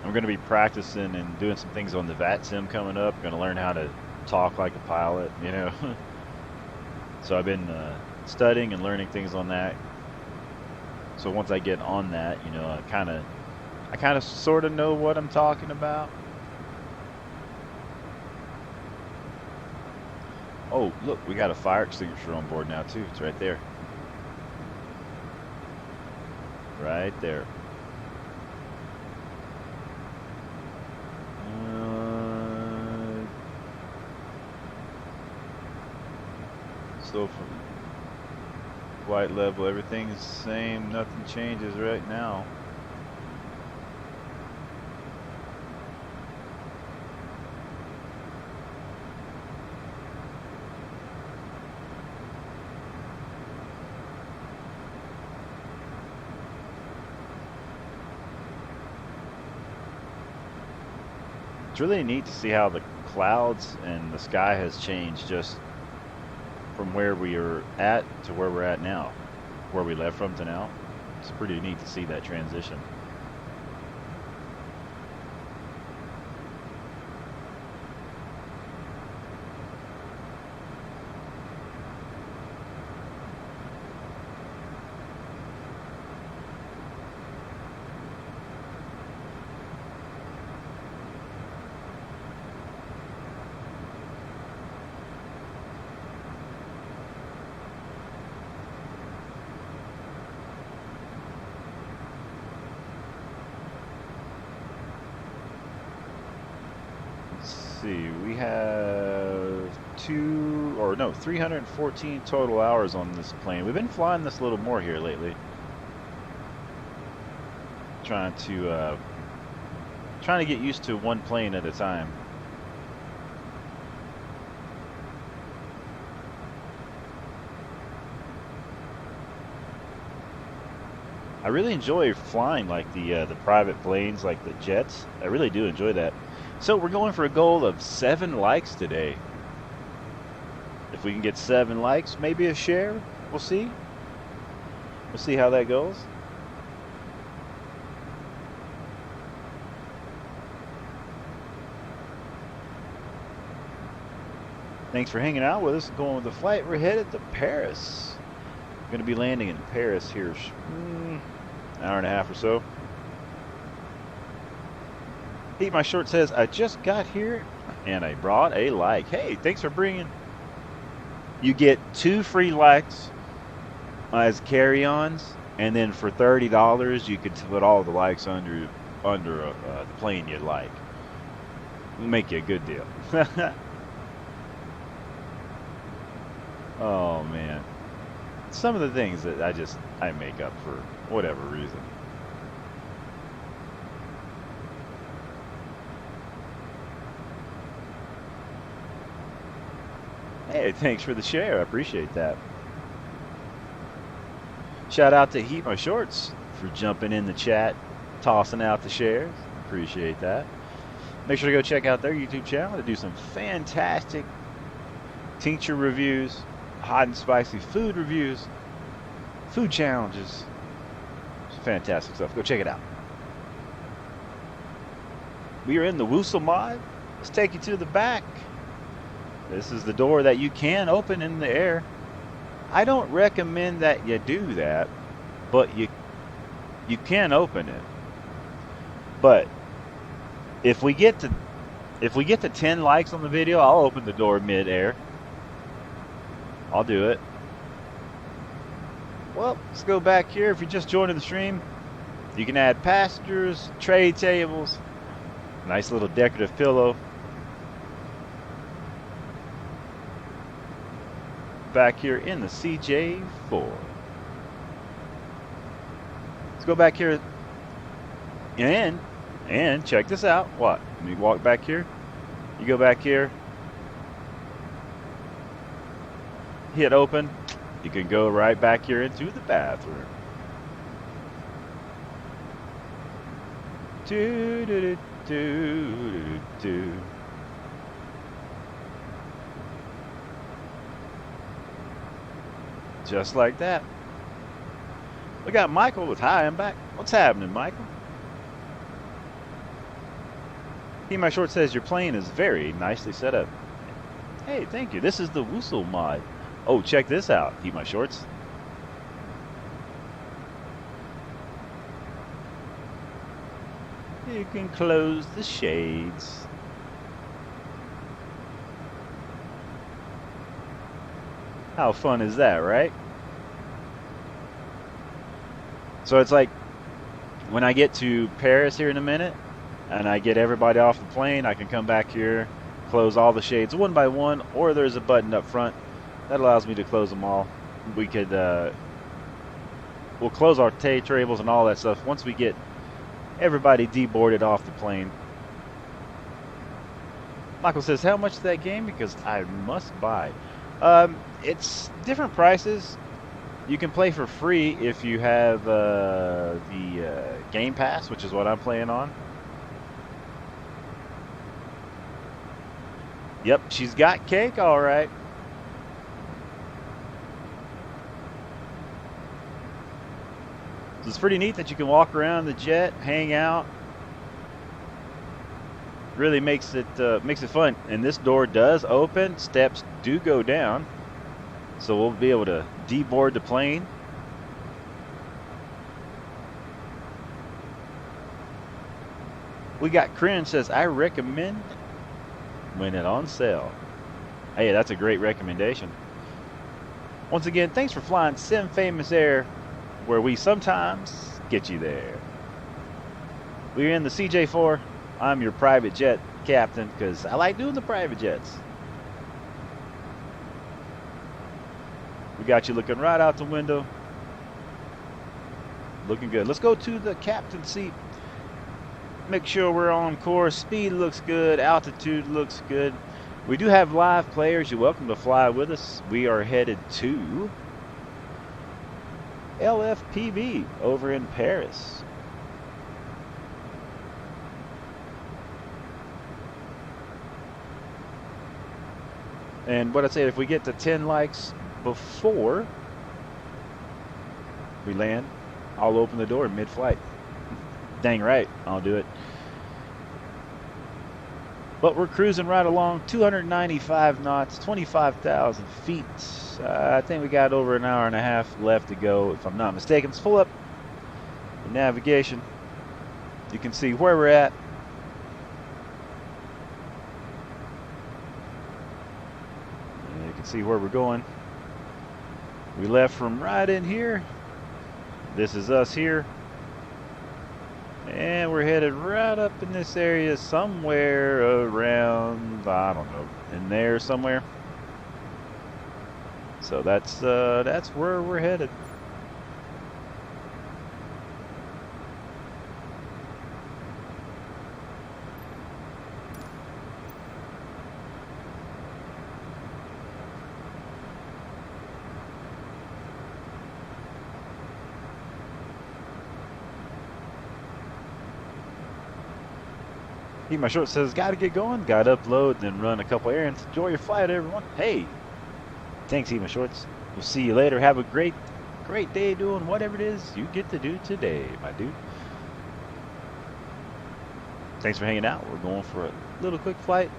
I'm going to be practicing and doing some things on the VAT sim coming up. Going to learn how to talk like a pilot, you know. So I've been studying and learning things on that. So once I get on that, you know, I kind of sort of know what I'm talking about. Oh, look, we got a fire extinguisher on board now too. It's right there. Right there. So from flight level, everything's the same. Nothing changes right now. It's really neat to see how the clouds and the sky has changed just from where we are at to where we're at now, where we left from to now. It's pretty neat to see that transition. See, we have 314 total hours on this plane. We've been flying this a little more here lately. Trying to get used to one plane at a time. I really enjoy flying like the private planes, like the jets. I really do enjoy that. So we're going for a goal of 7 likes today. If we can get 7 likes, maybe a share. We'll see. We'll see how that goes. Thanks for hanging out with us. Going with the flight. We're headed to Paris. We're going to be landing in Paris here, an hour and a half or so. Eat My Short says, I just got here and I brought a like. Hey, thanks for bringing. You get 2 free likes as carry-ons, and then for $30 you could put all the likes under the plane you'd like. We'll make you a good deal. Oh man, some of the things that I make up for whatever reason. Hey, thanks for the share. I appreciate that. Shout out to Heat My Shorts for jumping in the chat, tossing out the shares. Appreciate that. Make sure to go check out their YouTube channel. They do some fantastic tincture reviews, hot and spicy food reviews, food challenges. It's fantastic stuff. Go check it out. We are in the Woosel mod. Let's take you to the back. This is the door that you can open in the air. I don't recommend that you do that, but you can open it. But if we get to 10 likes on the video, I'll open the door mid-air. I'll do it. Well, let's go back here. If you're just joining the stream, you can add passengers, tray tables, nice little decorative pillow. Back here in the CJ4. Let's go back here and check this out. What? Let me walk back here. You go back here. Hit open. You can go right back here into the bathroom. Do do do do do. Just like that. We got Michael with hi, I'm back. What's happening, Michael? He My Short says your plane is very nicely set up. Hey, thank you. This is the Woosel mod. Oh, check this out, He My Shorts. You can close the shades. How fun is that, right? So it's like when I get to Paris here in a minute and I get everybody off the plane, I can come back here, close all the shades one by one, or there's a button up front that allows me to close them all. We could, we'll close our tables and all that stuff once we get everybody deboarded off the plane. Michael says, how much is that game? Because I must buy. It's different prices. You can play for free if you have the Game Pass, which is what I'm playing on. Yep, she's got cake, all right. So it's pretty neat that you can walk around the jet, hang out. Really makes it fun. And this door does open. Steps do go down. So we'll be able to deboard the plane. We got Corinne says, I recommend when it on sale. Hey, that's a great recommendation. Once again, thanks for flying Sim Famous Air, where we sometimes get you there. We're in the CJ4. I'm your private jet captain because I like doing the private jets. We got you looking right out the window. Looking good. Let's go to the captain seat. Make sure we're on course. Speed looks good. Altitude looks good. We do have live players. You're welcome to fly with us. We are headed to Lfpb over in Paris. And what I say, if we get to 10 likes before we land, I'll open the door mid-flight. Dang right, I'll do it. But we're cruising right along, 295 knots, 25,000 feet. I think we got over an hour and a half left to go, if I'm not mistaken. Let's pull up the navigation. You can see where we're at. And you can see where we're going. We left from right in here. This is us here. And we're headed right up in this area somewhere around, I don't know, in there somewhere. So that's where we're headed. My Short says, gotta get going, gotta upload, then run a couple errands. Enjoy your flight, everyone. Hey, thanks, My Shorts. We'll see you later. Have a great day doing whatever it is you get to do today, my dude. Thanks for hanging out. We're going for a little quick flight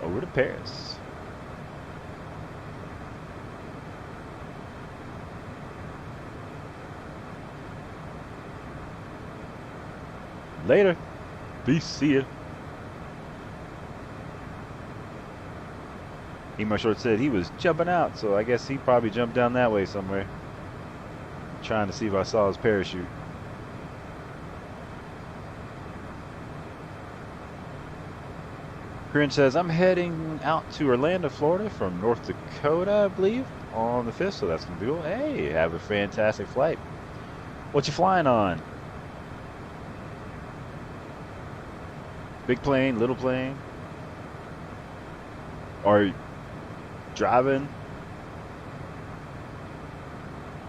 over to Paris. Later. Peace. See ya. My Short said he was jumping out, so I guess he probably jumped down that way somewhere. Trying to see if I saw his parachute. Corinne says, I'm heading out to Orlando, Florida from North Dakota, I believe, on the 5th, so that's going to be cool. Hey, have a fantastic flight. What you flying on? Big plane, little plane? Or driving?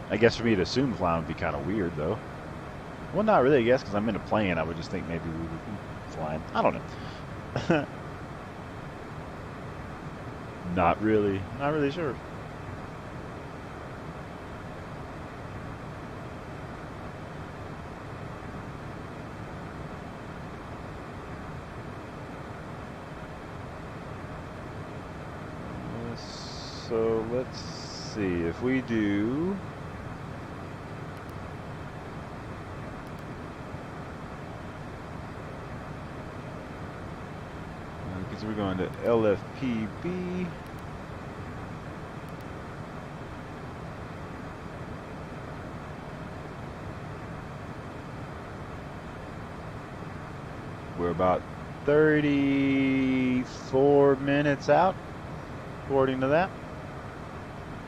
I guess for me to assume flying would be kind of weird, though. Well, not really, I guess, because I'm in a plane. I would just think maybe we would be flying. I don't know. Not really sure. let's see if we do. Because we're going to Lfpb. We're about 34 minutes out, according to that.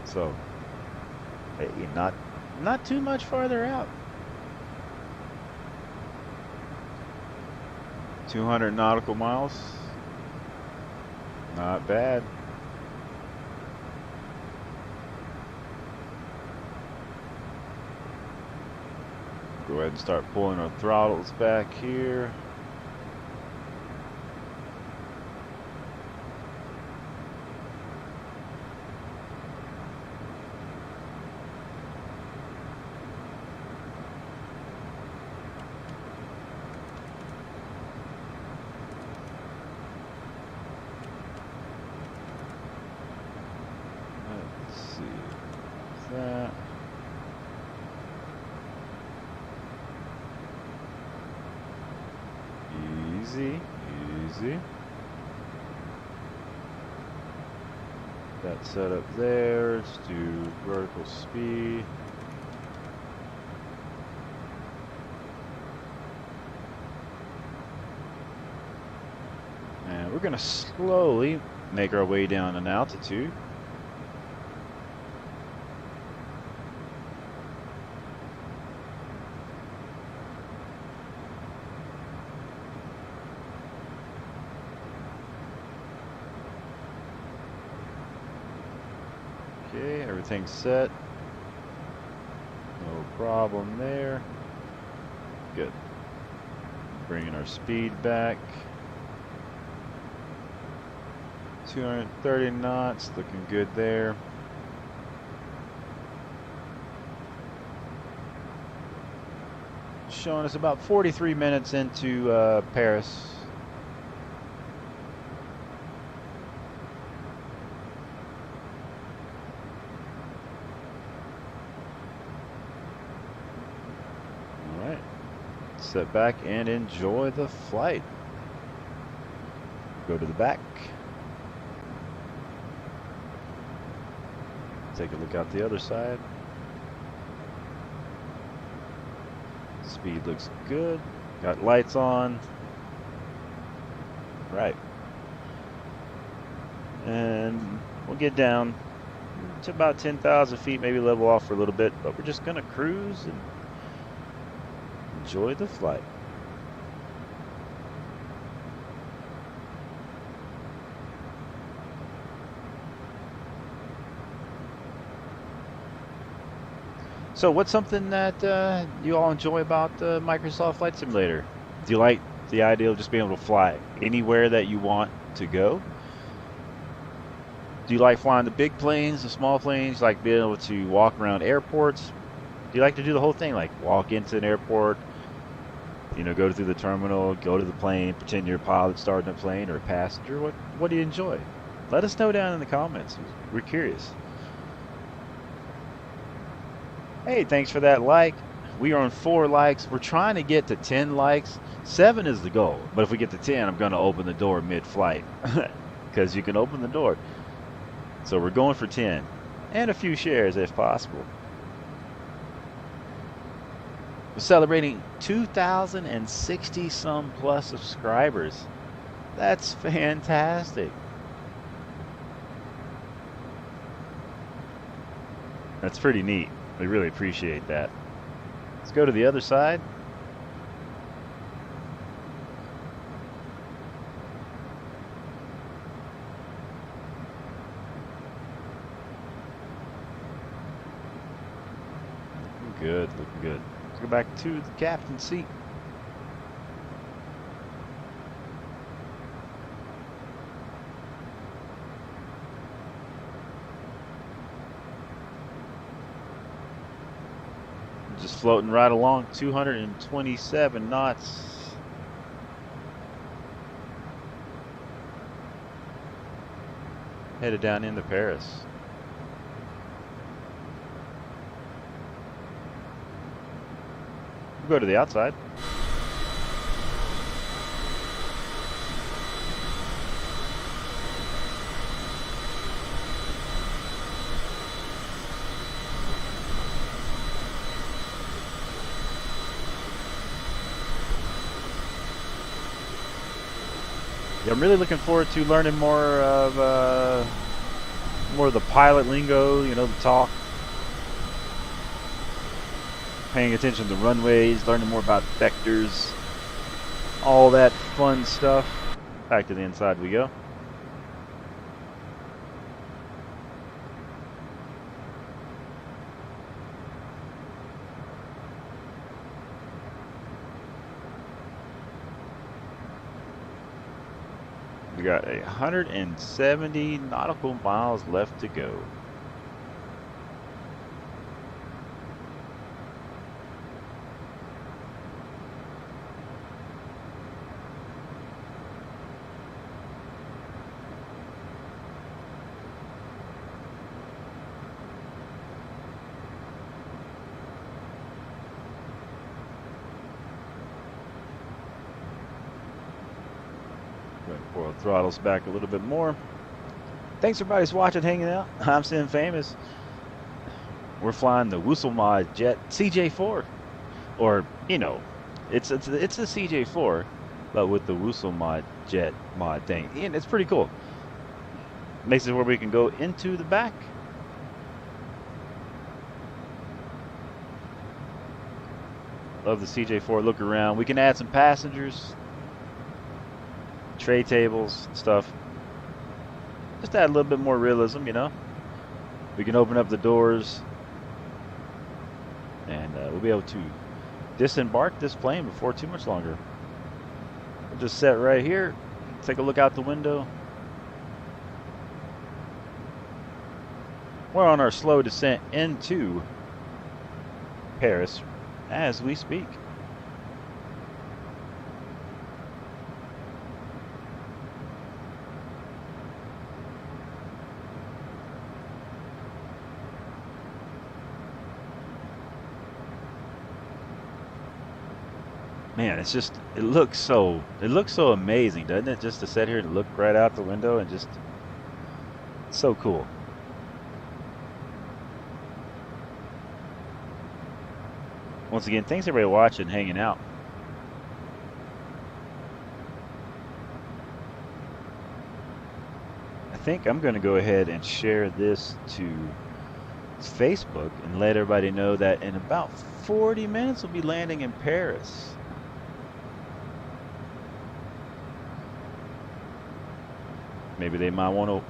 So, hey, not too much farther out. 200 nautical miles. Not bad. Go ahead and start pulling our throttles back here. That. Easy, easy. That set up there. Let's do vertical speed. And we're going to slowly make our way down in altitude. Okay, everything's set. No problem there. Good. Bringing our speed back. 230 knots, looking good there. Showing us about 43 minutes into Paris. Alright, sit back and enjoy the flight. Go to the back. Take a look out the other side. Speed looks good. Got lights on. Right. And we'll get down to about 10,000 feet, maybe level off for a little bit, but we're just gonna cruise and enjoy the flight. So what's something that you all enjoy about the Microsoft Flight Simulator? Do you like the idea of just being able to fly anywhere that you want to go? Do you like flying the big planes, the small planes? Like being able to walk around airports? Do you like to do the whole thing, like walk into an airport, you know, go through the terminal, go to the plane, pretend you're a pilot starting a plane or a passenger? What do you enjoy? Let us know down in the comments. We're curious. Hey, thanks for that like. We are on 4 likes. We're trying to get to 10 likes. 7 is the goal. But if we get to 10, I'm going to open the door mid-flight. Because you can open the door. So we're going for 10. And a few shares if possible. We're celebrating 2,060 some plus subscribers. That's fantastic. That's pretty neat. We really appreciate that. Let's go to the other side. Looking good, looking good. Let's go back to the captain's seat. Just floating right along, 227 knots. Headed down into Paris. We'll go to the outside. Yeah, I'm really looking forward to learning more of the pilot lingo, you know, the talk. Paying attention to runways, learning more about vectors, all that fun stuff. Back to the inside we go. We got 170 nautical miles left to go. Pull the throttles back a little bit more. Thanks everybody's watching, hanging out. I'm Msfs. We're flying the Woosel mod jet CJ4, or you know, it's a CJ4, but with the Woosel mod jet mod thing, and it's pretty cool. Makes it where we can go into the back. Love the CJ4 look around. We can add some passengers, tray tables, stuff. Just add a little bit more realism, you know. We can open up the doors, and we'll be able to disembark this plane before too much longer. We'll just set right here, take a look out the window. We're on our slow descent into Paris as we speak. Man, it's just, it looks so amazing, doesn't it? Just to sit here and look right out the window and just, so cool. Once again, thanks everybody watching, hanging out. I think I'm going to go ahead and share this to Facebook and let everybody know that in about 40 minutes we'll be landing in Paris. Maybe they might want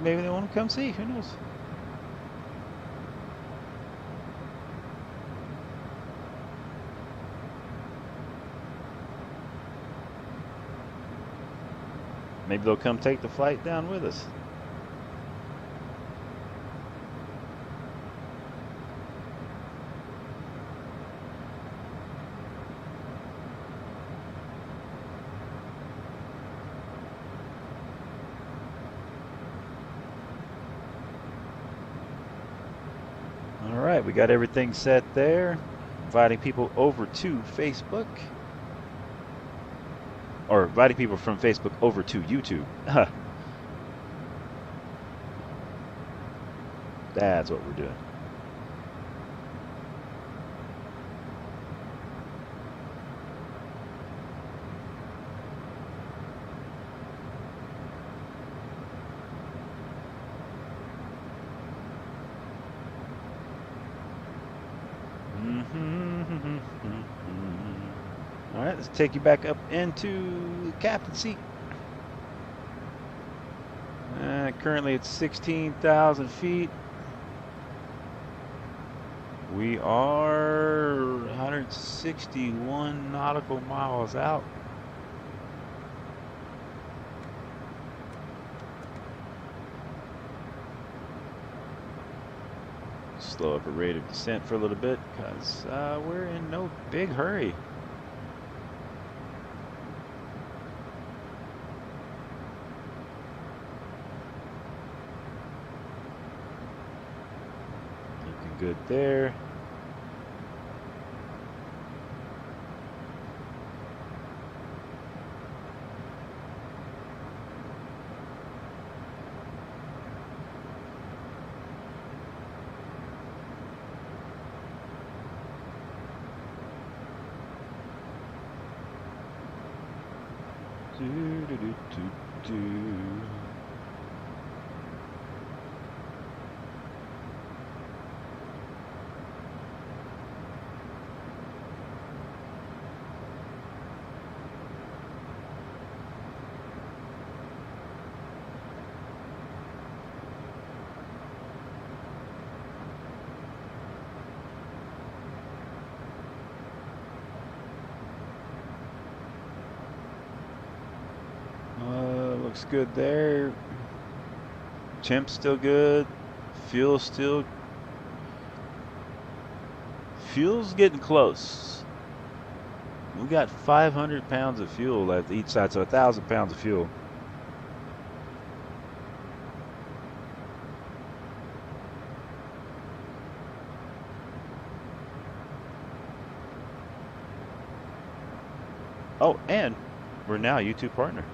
to come see, who knows? Maybe they'll come take the flight down with us. All right, we got everything set there. Inviting people over to Facebook. Or inviting people from Facebook over to YouTube. That's what we're doing. All right, let's take you back up into the captain's seat. Currently it's 16,000 feet. We are 161 nautical miles out. Slow up a rate of descent for a little bit because we're in no big hurry. Looking good there. Do, do, do, do, do. Looks good there. Temp's still good. Fuel's getting close. We got 500 pounds of fuel at each side, so 1,000 pounds of fuel. Oh, and we're now a YouTube partner.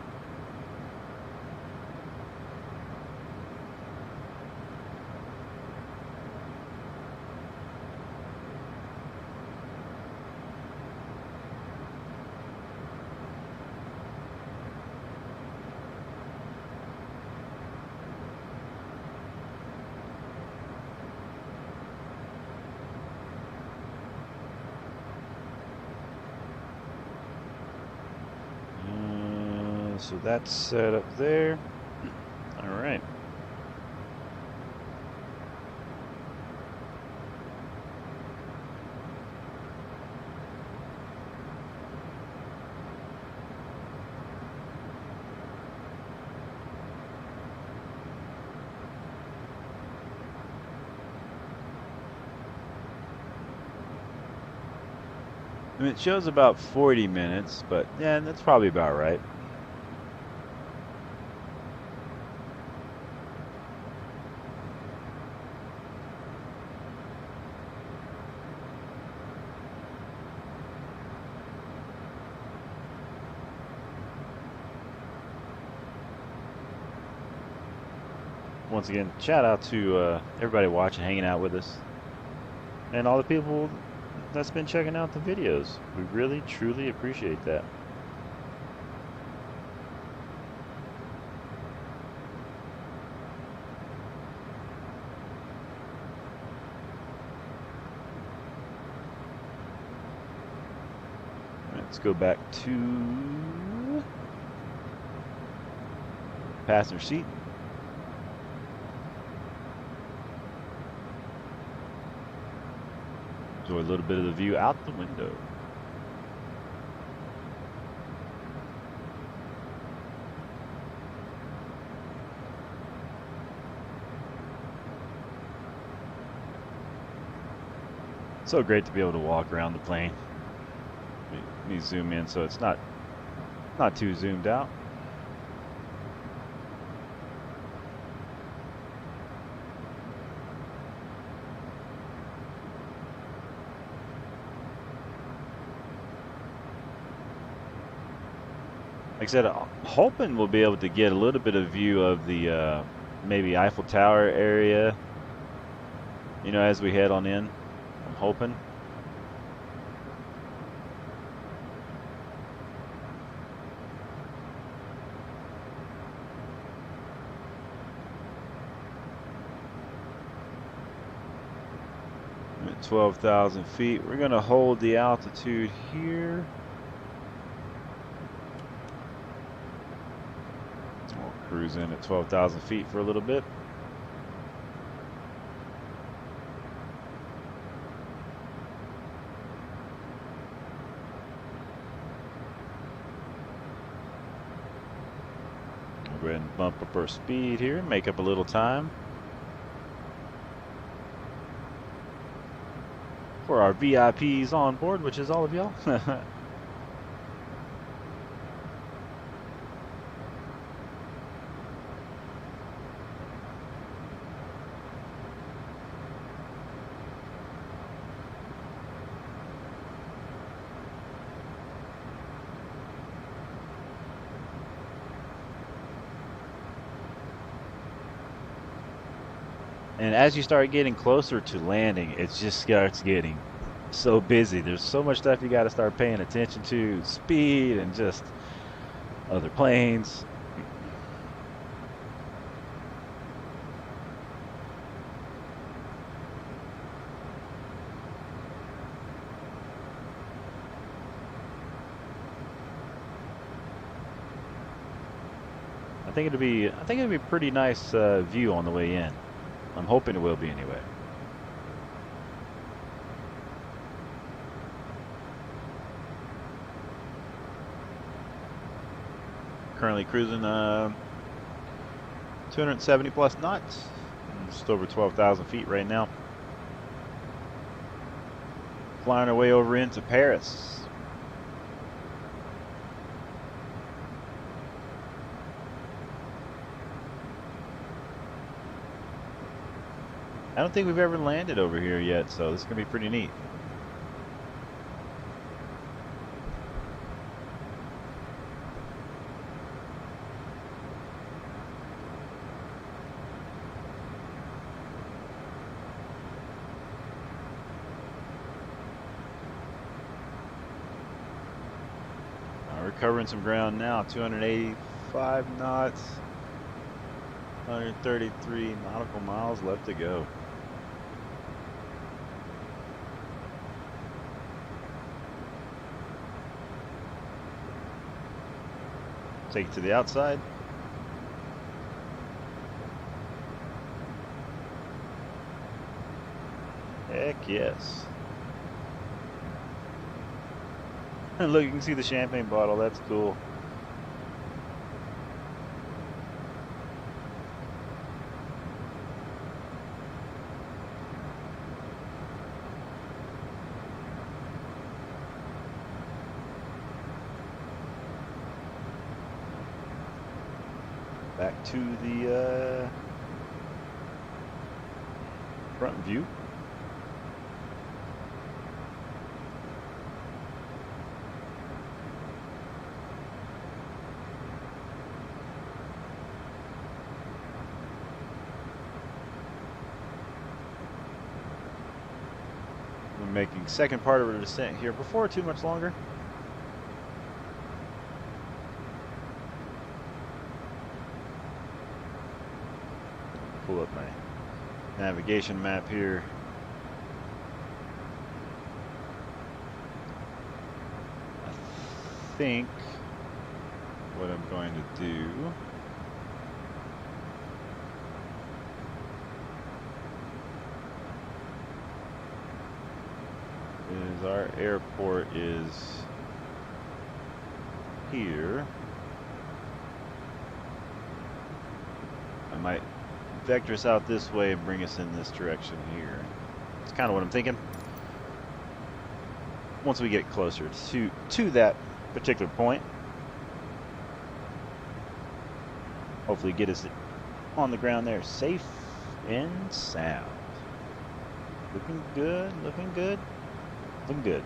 So that's set up there. All right. I mean, it shows about 40 minutes, but yeah, that's probably about right. Once again, shout out to everybody watching, hanging out with us, and all the people that's been checking out the videos. We really, truly appreciate that. Let's go back to passenger seat. Enjoy a little bit of the view out the window. So great to be able to walk around the plane. Let me zoom in so it's not too zoomed out. Like I said, I'm hoping we'll be able to get a little bit of view of the maybe Eiffel Tower area, you know, as we head on in. I'm hoping. I'm at 12,000 feet. We're going to hold the altitude here. Cruise in at 12,000 feet for a little bit. We'll go ahead and bump up our speed here, make up a little time for our VIPs on board, which is all of y'all. And as you start getting closer to landing, it just starts getting so busy. There's so much stuff you got to start paying attention to, speed, and just, other planes. I think it'll be a pretty nice view on the way in. I'm hoping it will be anyway. Currently cruising 270 plus knots, just over 12,000 feet right now. Flying our way over into Paris. I don't think we've ever landed over here yet, so this is going to be pretty neat. We're covering some ground now, 285 knots, 133 nautical miles left to go. Take it to the outside. Heck yes. And look, you can see the champagne bottle. That's cool. Back to the front view. We're making second part of our descent here before too much longer. Pull up my navigation map here. I think what I'm going to do is our airport is here. I might vector us out this way and bring us in this direction here. It's kind of what I'm thinking. Once we get closer to that particular point, hopefully get us on the ground there safe and sound. Looking good, looking good, looking good.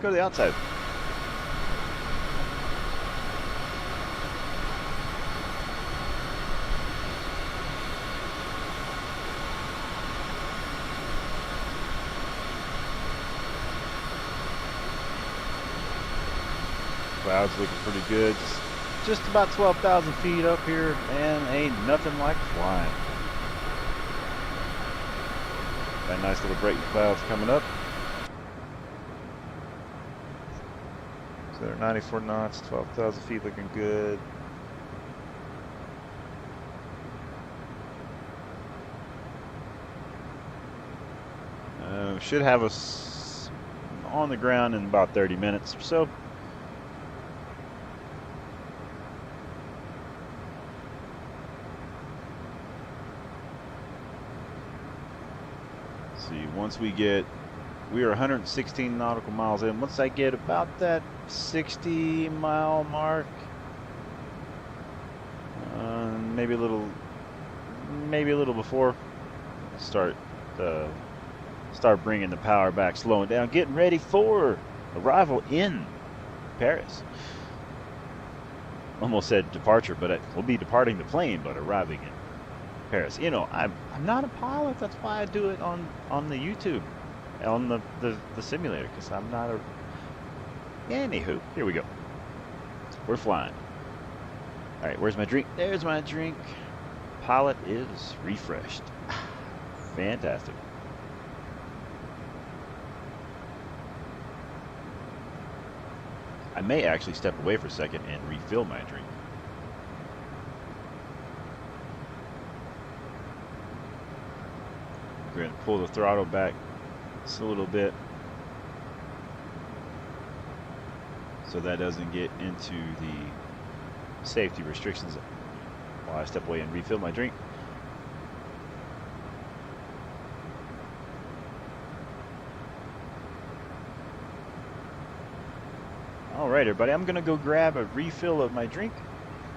Go to the outside. Clouds looking pretty good. Just about 12,000 feet up here, and ain't nothing like flying. Got nice little breaking clouds coming up. They're 94 knots, 12,000 feet, looking good. Should have us on the ground in about 30 minutes or so. Let's see, once we are 116 nautical miles in. Once I get about that 60-mile mark, maybe a little before, start bringing the power back, slowing down, getting ready for arrival in Paris. Almost said departure, but we'll be departing the plane, but arriving in Paris. You know, I'm not a pilot. That's why I do it on the YouTube, on the simulator, because I'm not a. Anywho, here we go. We're flying. All right, where's my drink? There's my drink. Pilot is refreshed. Fantastic. I may actually step away for a second and refill my drink. We're going to pull the throttle back just a little bit so that doesn't get into the safety restrictions while I step away and refill my drink. All right, everybody, I'm going to go grab a refill of my drink.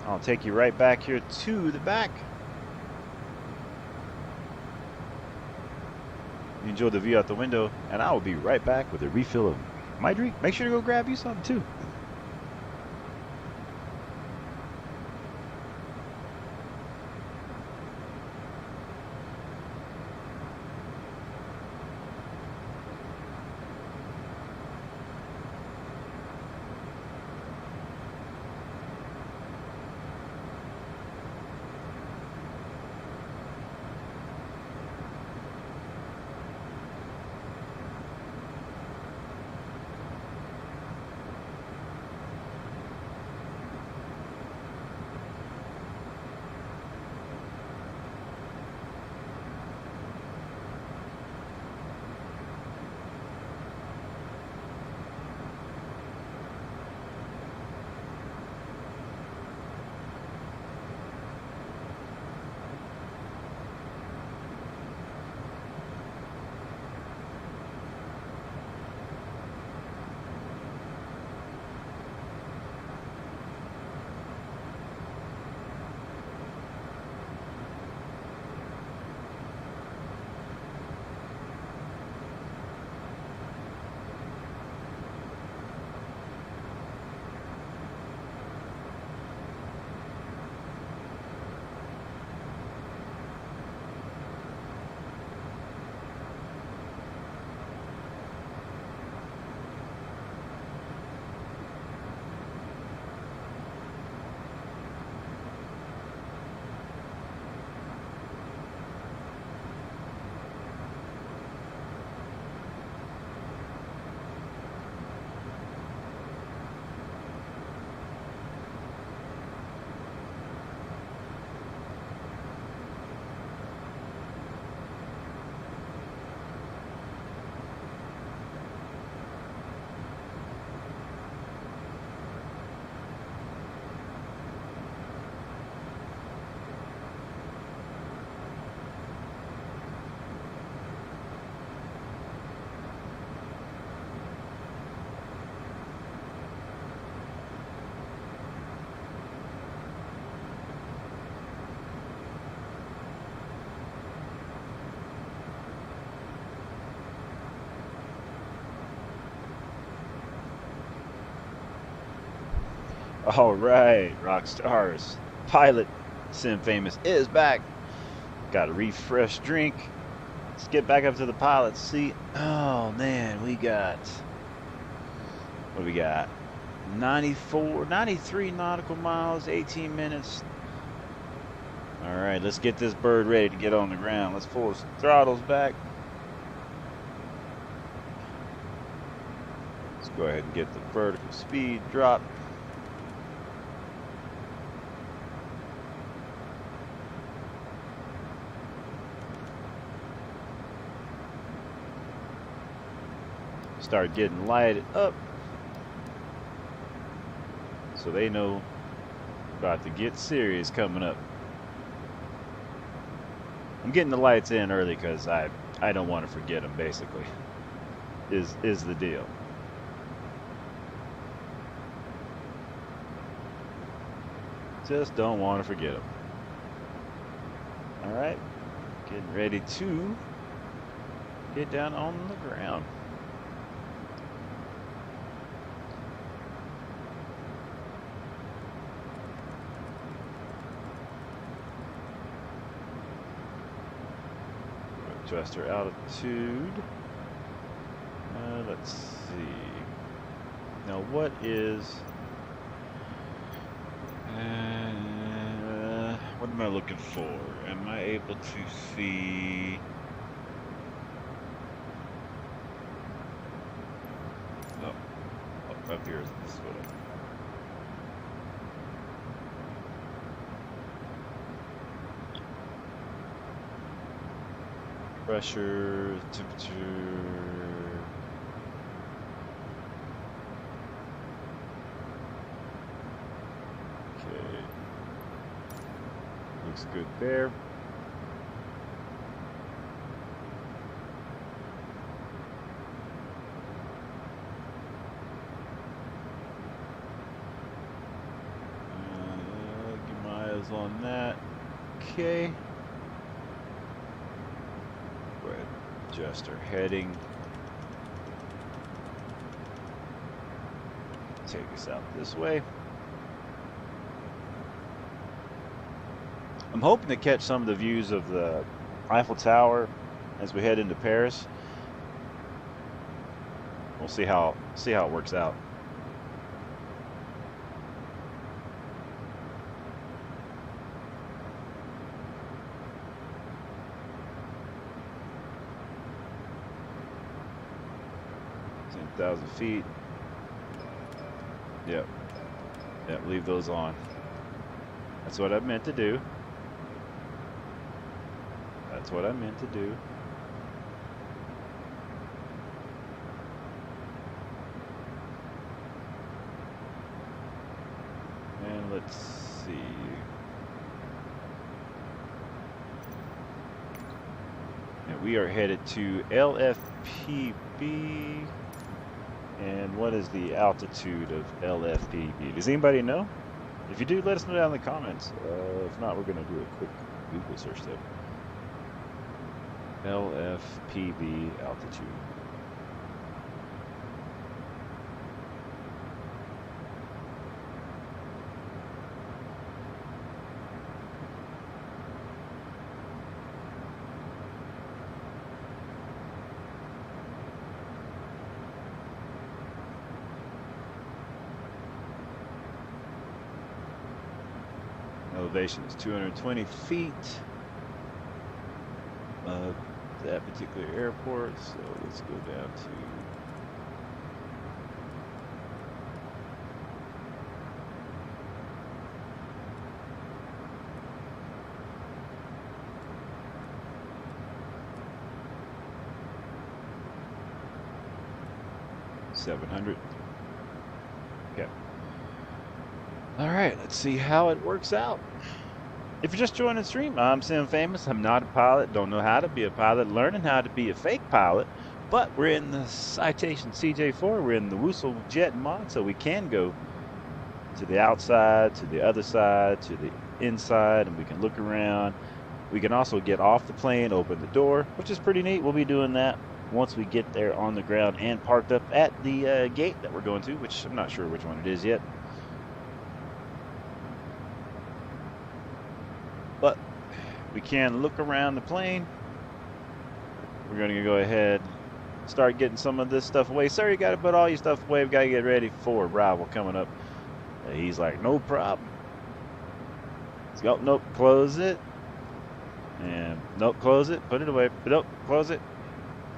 I'll take you right back here to the back. You enjoy the view out the window, and I will be right back with a refill of my drink. Make sure to go grab you something too. All right, rock stars. Pilot Msfs is back. Got a refreshed drink. Let's get back up to the pilot's seat. Oh man, what do we got? 93 nautical miles, 18 minutes. All right, let's get this bird ready to get on the ground. Let's pull the throttles back. Let's go ahead and get the vertical speed drop. Start getting lighted up so they know about to get serious coming up. I'm getting the lights in early because I don't want to forget them, basically, is the deal. Just don't want to forget them. All right, getting ready to get down on the ground. Adjust our altitude. Let's see. Now what is... what am I looking for? Am I able to see... Oh, up here is this one. Pressure, temperature. Okay. Looks good there. Get my eyes on that. Okay. Go ahead and adjust our heading. Take us out this way. I'm hoping to catch some of the views of the Eiffel Tower as we head into Paris. We'll see how it works out. Thousand feet. Yep. Yep, leave those on. That's what I meant to do. That's what I meant to do. And let's see. And we are headed to Lfpb. And what is the altitude of Lfpb? Does anybody know? If you do, let us know down in the comments. If not, we're going to do a quick Google search though. Lfpb altitude. Elevation is 220 feet of that particular airport, so let's go down to $700. Okay. All right, let's see how it works out. If you're just joining the stream, I'm Msfs. I'm not a pilot, don't know how to be a pilot, learning how to be a fake pilot, but we're in the Citation CJ4, we're in the Woosel jet mod, so we can go to the outside, to the other side, to the inside, and we can look around. We can also get off the plane, open the door, which is pretty neat. We'll be doing that once we get there on the ground and parked up at the gate that we're going to, which I'm not sure which one it is yet. But we can look around the plane. We're going to go ahead and start getting some of this stuff away. Sir, you got to put all your stuff away. We've got to get ready for arrival coming up. He's like, no problem. Let's go. Nope, close it. And nope, close it. Put it away. Nope, close it.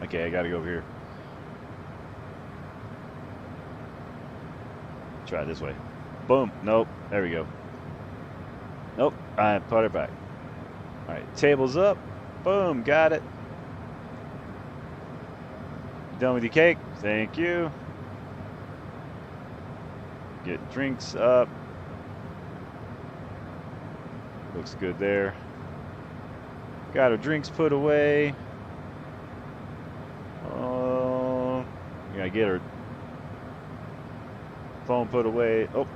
Okay, I got to go over here. Try it this way. Boom. Nope. There we go. Nope. I put it back. All right. Table's up. Boom. Got it. Done with your cake? Thank you. Get drinks up. Looks good there. Got our drinks put away. Gotta get her phone put away. Oh.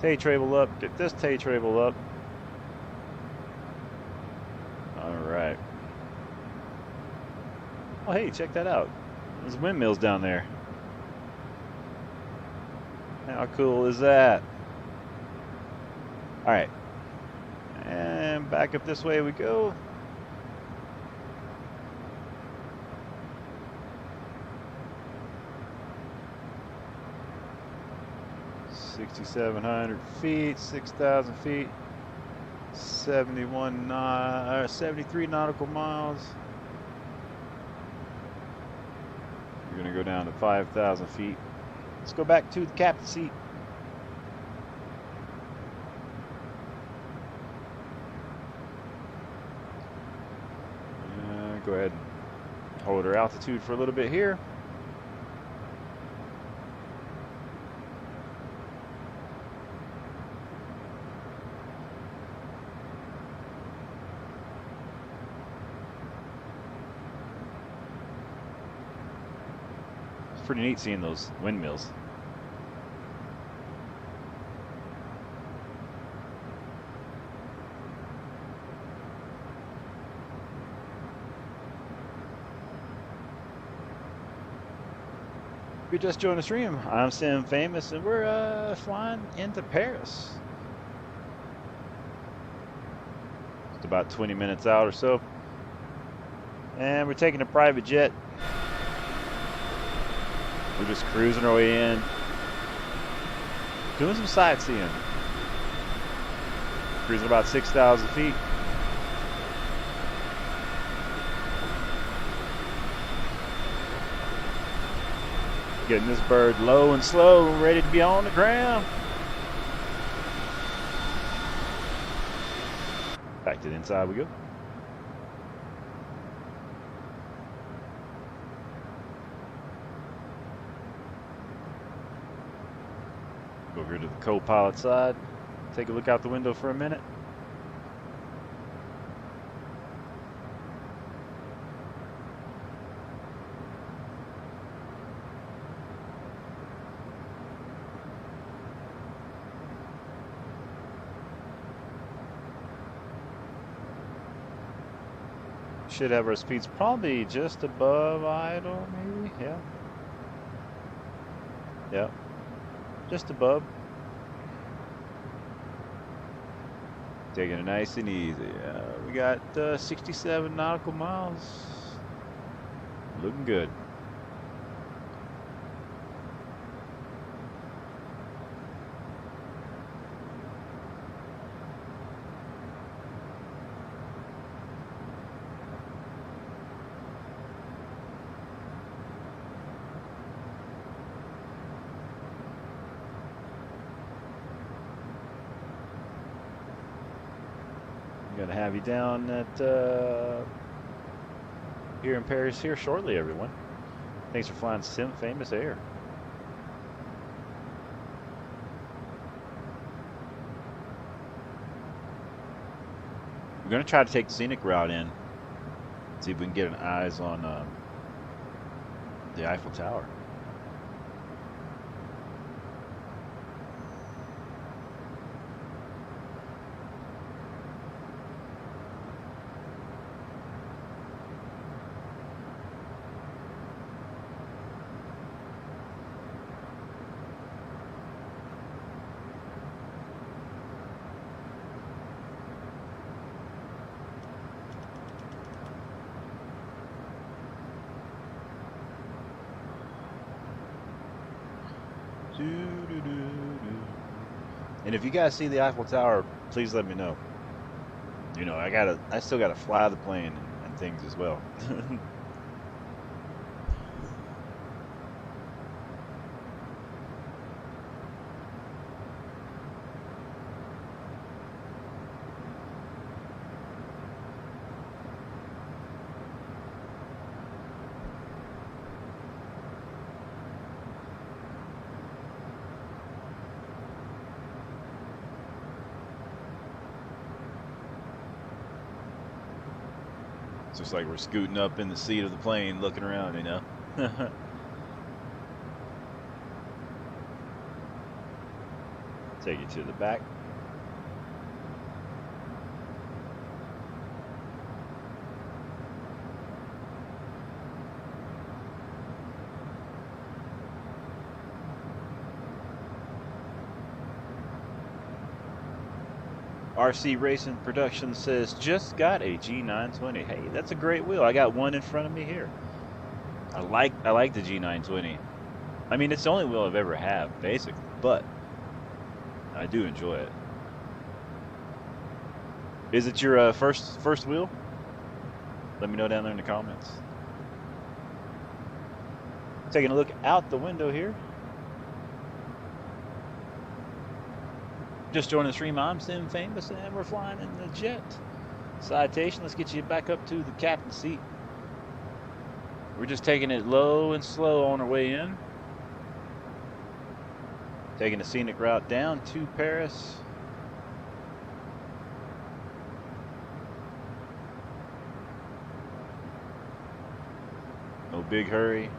Tay table up. Get this tay table up. Alright. Oh, hey, check that out. There's windmills down there. How cool is that? Alright. And back up this way we go. 6,700 feet, 6,000 feet, 73 nautical miles. We're gonna go down to 5,000 feet. Let's go back to the captain's seat. Go ahead and hold our altitude for a little bit here. It's pretty neat seeing those windmills. If you just joined the stream, I'm Msfs, and we're flying into Paris. Just about 20 minutes out or so. And we're taking a private jet. We're just cruising our way in. Doing some sightseeing. Cruising about 6,000 feet. Getting this bird low and slow, ready to be on the ground. Back to the inside we go. Go over to the co-pilot side. Take a look out the window for a minute. Should have our speeds probably just above idle, maybe. Yeah, just above. Taking it nice and easy. We got 67 nautical miles. Looking good. Gonna have you down at here in Paris here shortly, everyone. Thanks for flying Msfs Air. We're gonna try to take the scenic route in, see if we can get an eyes on the Eiffel Tower. And if you guys see the Eiffel Tower, please let me know. You know, I still gotta fly the plane and things as well. Just like we're scooting up in the seat of the plane looking around, you know. Take you to the back. RC Racing Production says, just got a G920. Hey, that's a great wheel. I got one in front of me here. I like the G920. I mean, it's the only wheel I've ever had, basically. But I do enjoy it. Is it your first wheel? Let me know down there in the comments. Taking a look out the window here. Just joining the stream, I'm Msfs, and we're flying in the jet. Citation, let's get you back up to the captain's seat. We're just taking it low and slow on our way in. Taking a scenic route down to Paris. No big hurry.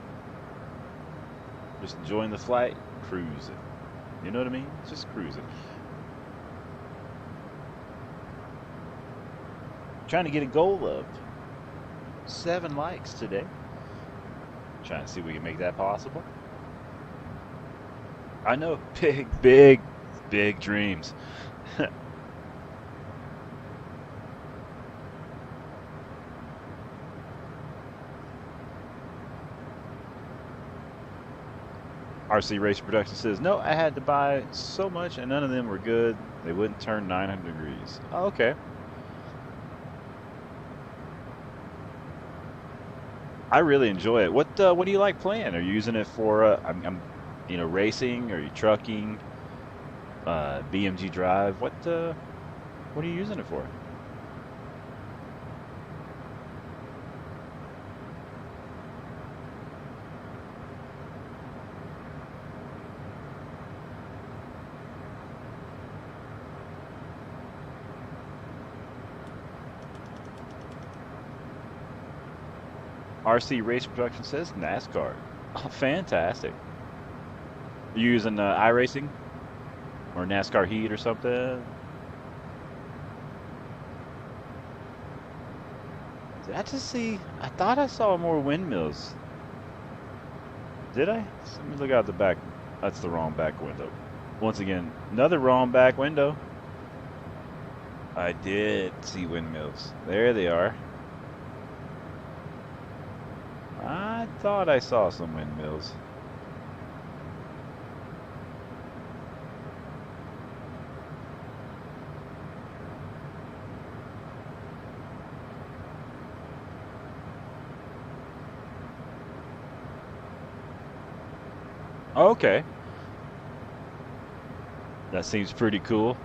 Just enjoying the flight, cruising. You know what I mean? Just cruising. Trying to get a goal of 7 likes today. Trying to see if we can make that possible. I know, big dreams. RC Race Production says, no, I had to buy so much and none of them were good. They wouldn't turn 900 degrees. Oh, okay. I really enjoy it. What do you like playing? Are you using it for, racing? Are you trucking? BMG drive? What are you using it for? RC Race Production says NASCAR. Oh, fantastic. You using iRacing or NASCAR Heat or something? Did I just see? I thought I saw more windmills. Did I? Let me look out the back. That's the wrong back window. Once again, another wrong back window. I did see windmills. There they are. I thought I saw some windmills. Okay. That seems pretty cool.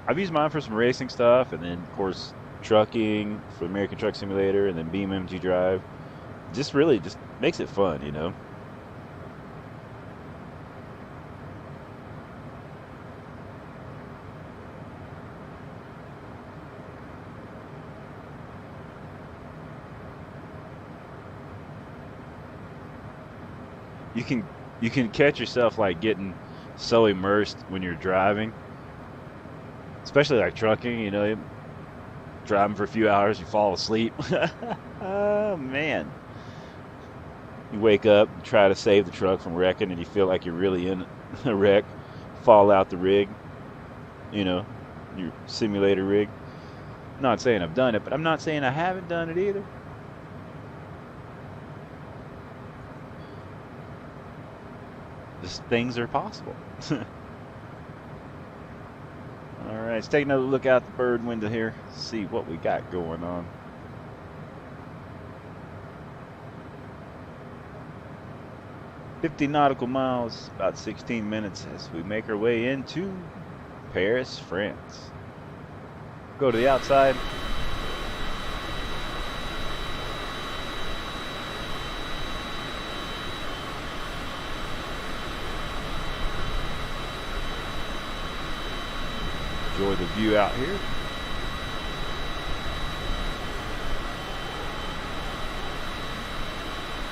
I've used mine for some racing stuff, and then, of course, trucking for American Truck Simulator, and then BMG Drive. Just really just makes it fun, you know? You can catch yourself like getting so immersed when you're driving. Especially like trucking, you know, driving for a few hours, you fall asleep. Oh, man. You wake up, try to save the truck from wrecking, and you feel like you're really in a wreck. Fall out the rig, you know, your simulator rig. I'm not saying I've done it, but I'm not saying I haven't done it either. Just things are possible. Alright, let's take another look out the bird window here. See what we got going on. "50 nautical miles, about 16 minutes as we make our way into Paris, France." Go to the outside. Enjoy the view out here.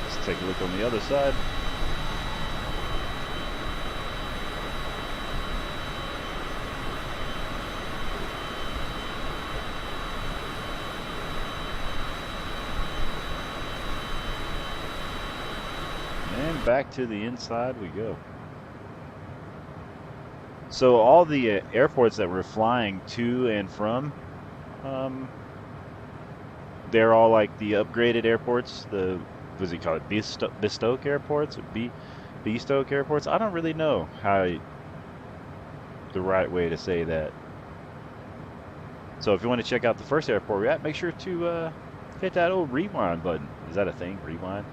Let's take a look on the other side. And back to the inside we go. So all the airports that we're flying to and from, they're all like the upgraded airports, the what does he call it? Bestoke airports? Bestoke airports? I don't really know the right way to say that. So if you want to check out the first airport we're at, make sure to hit that old rewind button. Is that a thing? Rewind?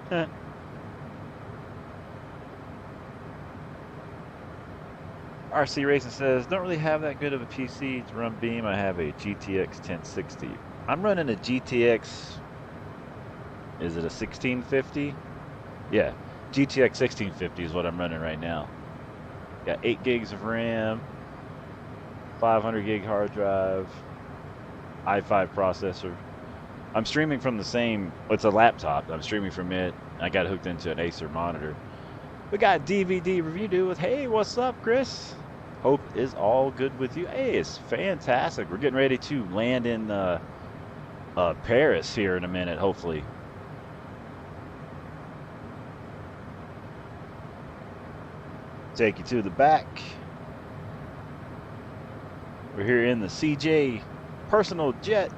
RC Racing says, don't really have that good of a PC to run Beam. I have a GTX 1060. I'm running a GTX, is it a 1650? Yeah, GTX 1650 is what I'm running right now. Got 8 gigs of RAM, 500 gig hard drive, i5 processor. I'm streaming from the same, it's a laptop. I'm streaming from it. I got it hooked into an Acer monitor. We got DVD review dude with, hey, what's up, Chris? Hope is all good with you. Hey, it's fantastic. We're getting ready to land in Paris here in a minute, hopefully. Take you to the back. We're here in the CJ personal jet.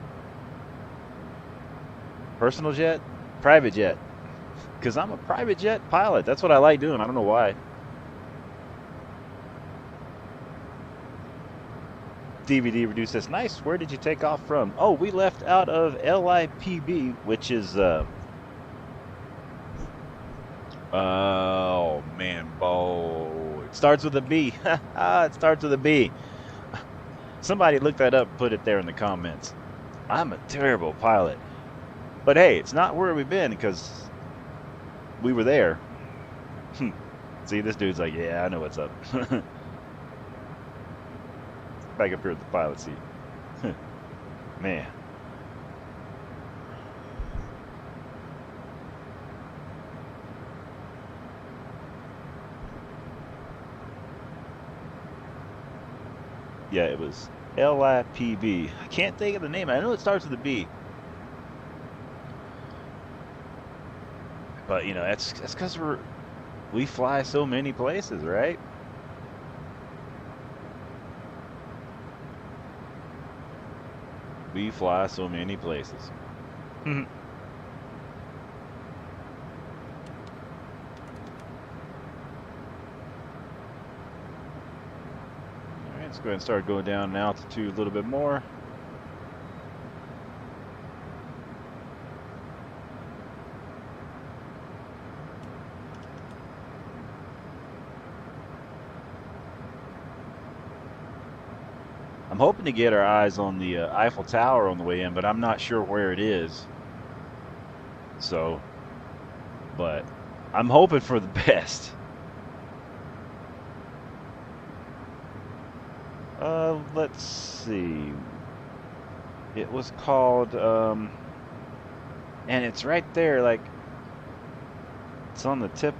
Personal jet? Private jet. Because I'm a private jet pilot. That's what I like doing. I don't know why. DVD reduced says, nice. Where did you take off from? Oh, we left out of Lipb, which is oh man, Bo. It starts with a B. It starts with a B. Somebody look that up and put it there in the comments. I'm a terrible pilot. But hey, it's not where we've been because we were there. See, this dude's like, yeah, I know what's up. Back up here at the pilot seat. Man. Yeah, it was Lfpb. I can't think of the name. I know it starts with a B. But you know, that's because we fly so many places, right? We fly so many places. Alright, let's go ahead and start going down in altitude a little bit more. I'm hoping to get our eyes on the Eiffel Tower on the way in, but I'm not sure where it is. So, but I'm hoping for the best. Let's see. It was called, and it's right there, like, it's on the tip.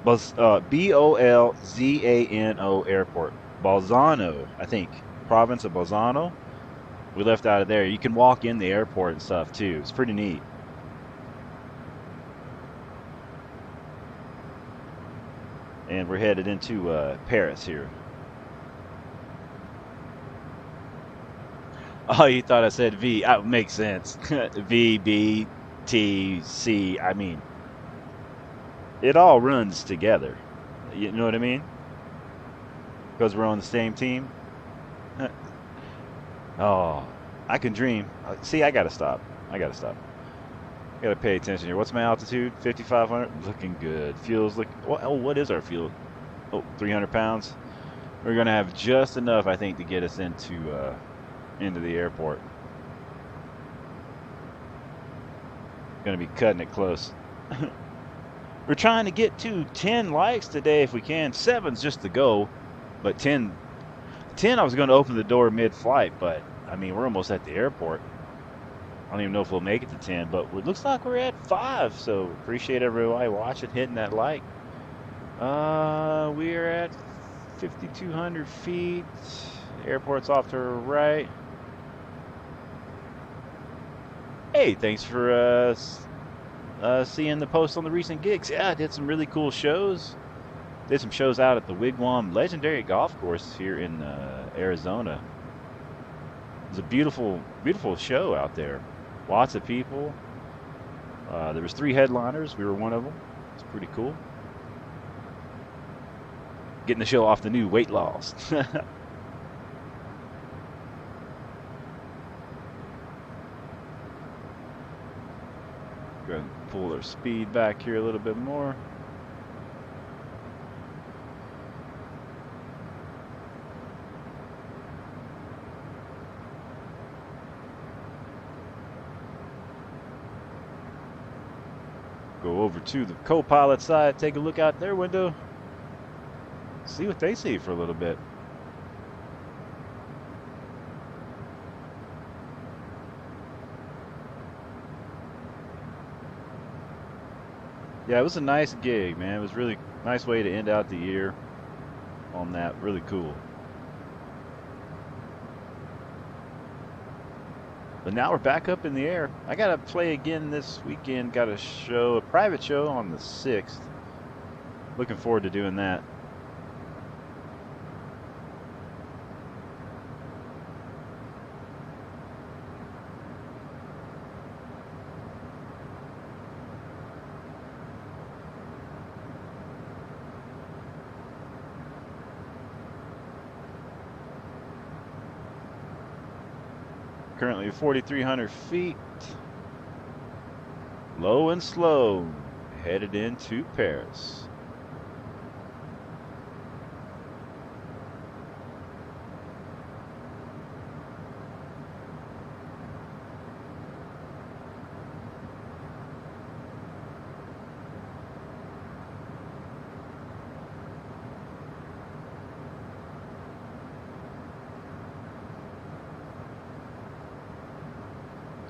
Bolzano airport. Bolzano, I think. Province of Bolzano. We left out of there. You can walk in the airport and stuff too. It's pretty neat. And we're headed into Paris here. Oh, you thought I said V. That makes sense. V, B, T, C. I mean, it all runs together. You know what I mean? Because we're on the same team. Oh, I can dream. See, I gotta stop. Gotta pay attention here. What's my altitude? 5,500. Looking good. Fuel's looking. Oh, what is our fuel? Oh, 300 pounds. We're gonna have just enough, I think, to get us into the airport. Gonna be cutting it close. We're trying to get to 10 likes today if we can. 7's just to go, but 10 I was going to open the door mid-flight, but I mean, we're almost at the airport. I don't even know if we'll make it to 10, but it looks like we're at 5, so appreciate everybody watching, hitting that like. We're at 5,200 feet. The airport's off to our right. Hey, thanks for seeing the post on the recent gigs. Yeah, I did some really cool shows. Did some shows out at the Wigwam Legendary Golf Course here in Arizona. It was a beautiful, beautiful show out there. Lots of people. There was 3 headliners. We were one of them. It's pretty cool. Getting to show off the new weight loss. Go ahead and pull our speed back here a little bit more. Go over to the co-pilot side, take a look out their window, see what they see for a little bit. Yeah, it was a nice gig, man. It was really nice way to end out the year on that. Really cool. But now we're back up in the air. I gotta play again this weekend. Got a private show on the 6th. Looking forward to doing that. Currently 4,300 feet. Low and slow, headed into Paris.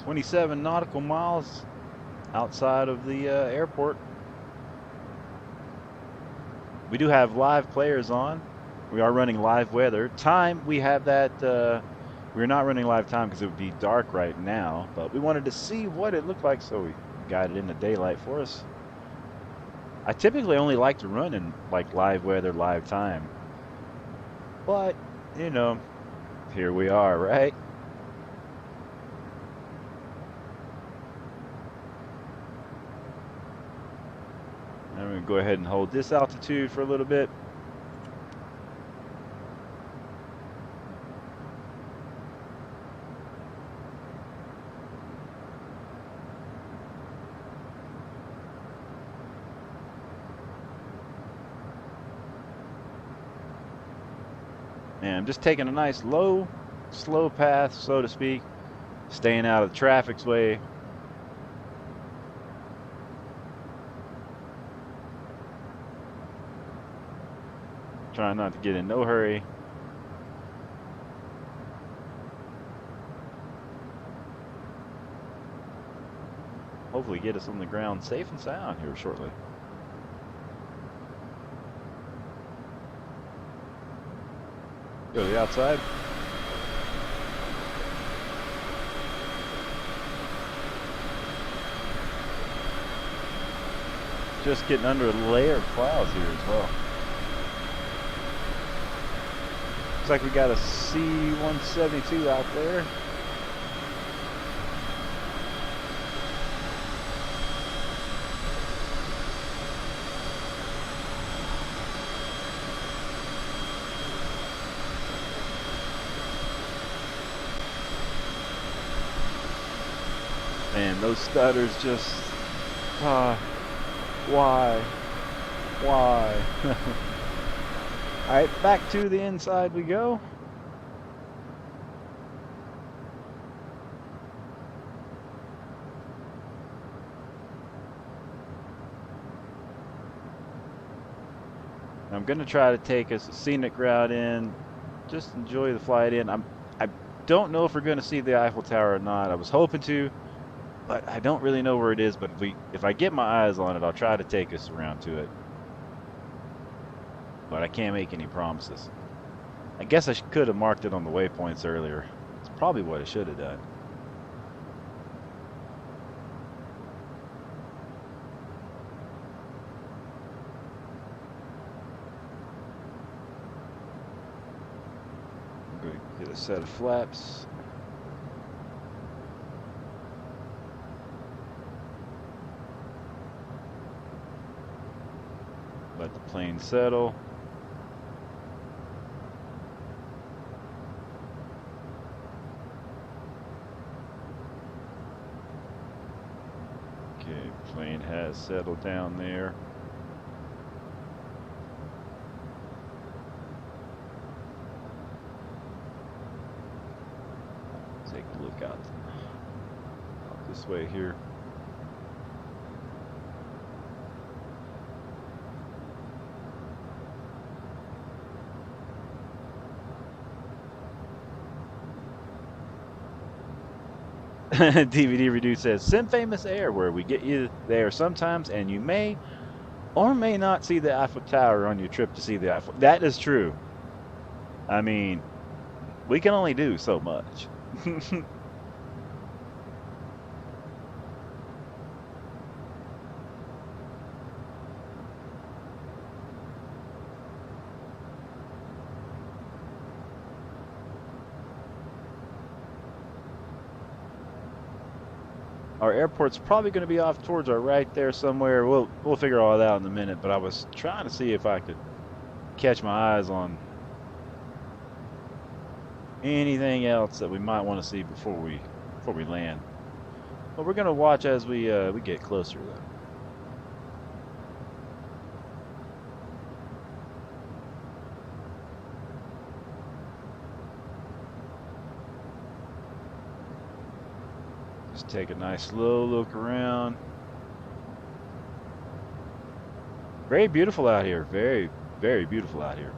"27 nautical miles outside of the airport." We do have live players on. We are running live weather. Time, we have that. We're not running live time because it would be dark right now, but we wanted to see what it looked like, so we got it in the daylight for us. I typically only like to run in like live weather, live time. But, you know, here we are, right? I'm going to go ahead and hold this altitude for a little bit. And I'm just taking a nice low, slow path, so to speak, staying out of the traffic's way. Trying not to get in no hurry. Hopefully get us on the ground safe and sound here shortly. Go to the outside. Just getting under a layer of clouds here as well. Looks like we got a C-172 out there. Man, those stutters just, why? Alright, back to the inside we go. I'm gonna try to take us a scenic route in, just enjoy the flight in. I don't know if we're gonna see the Eiffel Tower or not. I was hoping to, but I don't really know where it is. But if I get my eyes on it, I'll try to take us around to it. But I can't make any promises. I guess I could have marked it on the waypoints earlier. It's probably what I should have done. I'm going to get a set of flaps. Let the plane settle. Okay, plane has settled down there. Take a look out this way here. DVD Reduce says, Msfs Air, where we get you there sometimes, and you may or may not see the Eiffel Tower on your trip to see the Eiffel. That is true. I mean, we can only do so much. Our airport's probably going to be off towards our right there somewhere. We'll figure all that out in a minute, but I was trying to see if I could catch my eyes on anything else that we might want to see before we land. But we're going to watch as we get closer though. Just take a nice slow look around. Very beautiful out here. Very, very beautiful out here.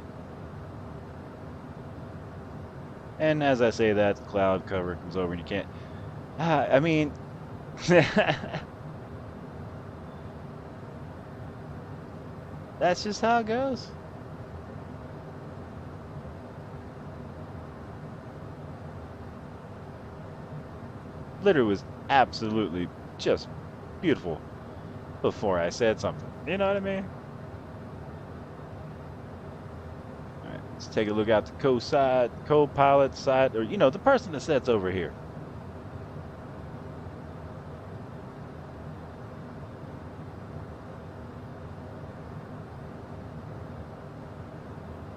And as I say that, the cloud cover comes over and you can't... I mean... That's just how it goes. Literally was absolutely just beautiful before I said something. You know what I mean? All right, let's take a look out the co-pilot side, or the person that sits over here.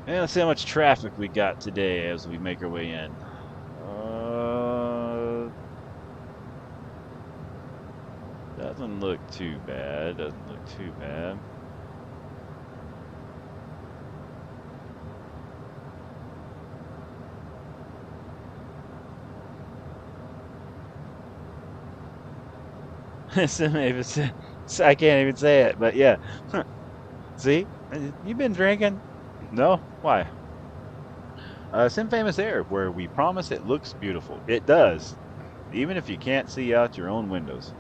And let's see how much traffic we got today as we make our way in. Doesn't look too bad. Doesn't look too bad. I can't even say it, but yeah. See? You've been drinking? No? Why? Msfs Air, where we promise it looks beautiful. It does. Even if you can't see out your own windows.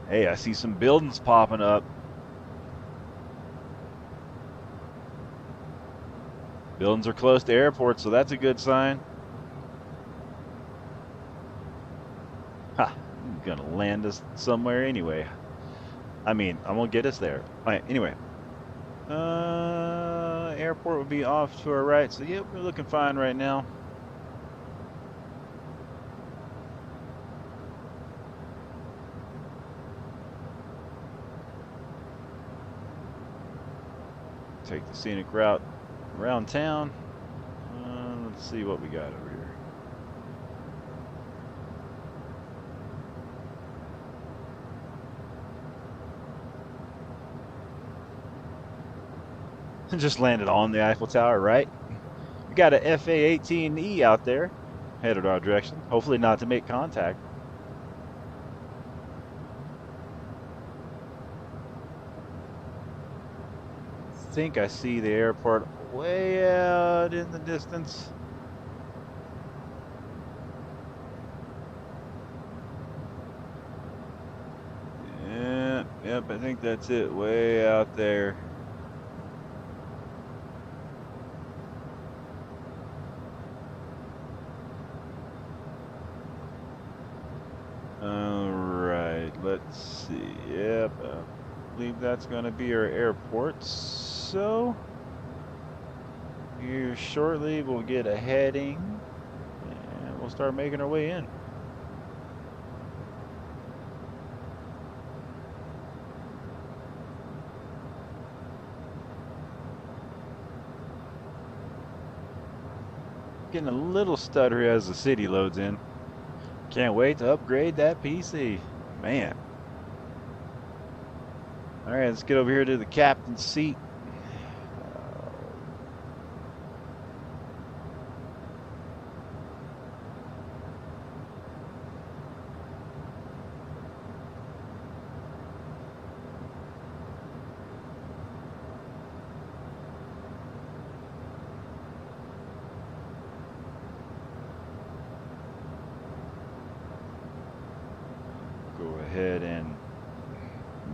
Hey, I see some buildings popping up. Buildings are close to airports, so that's a good sign. Ha! I'm gonna land us somewhere anyway. I mean, I'm gonna get us there. All right, anyway. Airport will be off to our right, so yeah, we're looking fine right now. Take the scenic route around town. Let's see what we got over here. Just landed on the Eiffel Tower, right? We got a FA-18E out there, headed our direction. Hopefully not to make contact. I think I see the airport way out in the distance. Yep, I think that's it, way out there. Alright, let's see. Yep, I believe that's going to be our airport. So, here shortly we'll get a heading. start making our way in. Getting a little stuttery as the city loads in. Can't wait to upgrade that PC. Man. Alright, let's get over here to the captain's seat. Go ahead and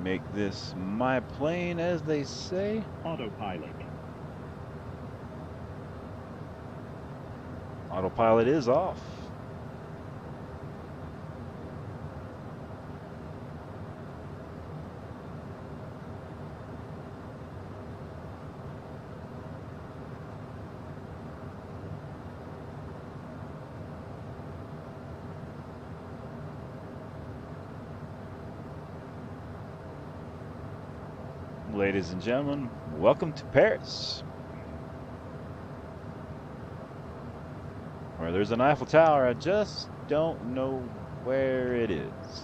make this my plane, as they say. Autopilot. Autopilot is off. Ladies and gentlemen, welcome to Paris, where there's an Eiffel Tower. I just don't know where it is.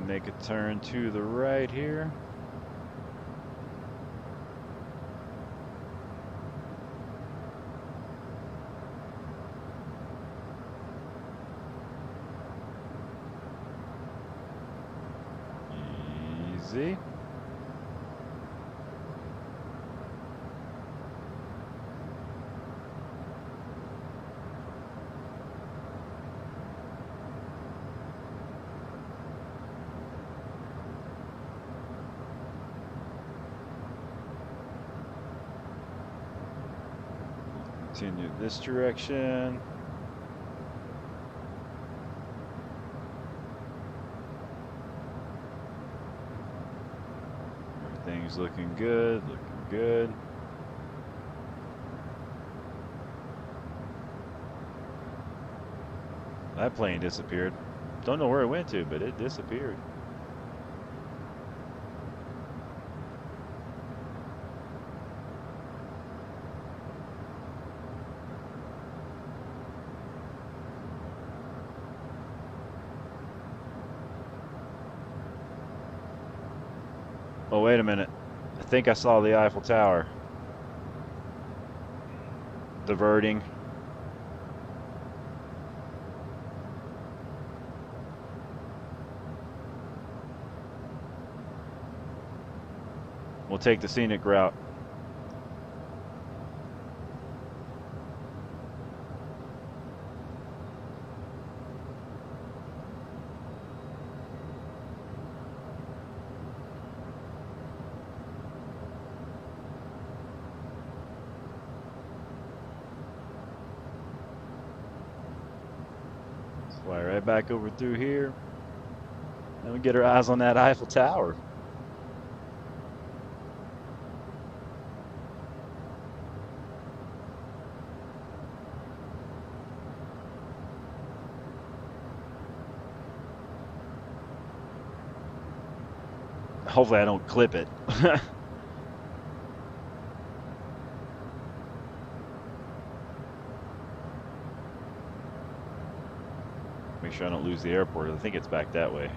Make a turn to the right here. Easy. Continue this direction. Everything's looking good, looking good. That plane disappeared. Don't know where it went to, but it disappeared. Oh, wait a minute. I think I saw the Eiffel Tower. Diverting. We'll take the scenic route. Fly right back over through here. And we get our eyes on that Eiffel Tower. Hopefully I don't clip it. Make sure I don't lose the airport. I think it's back that way.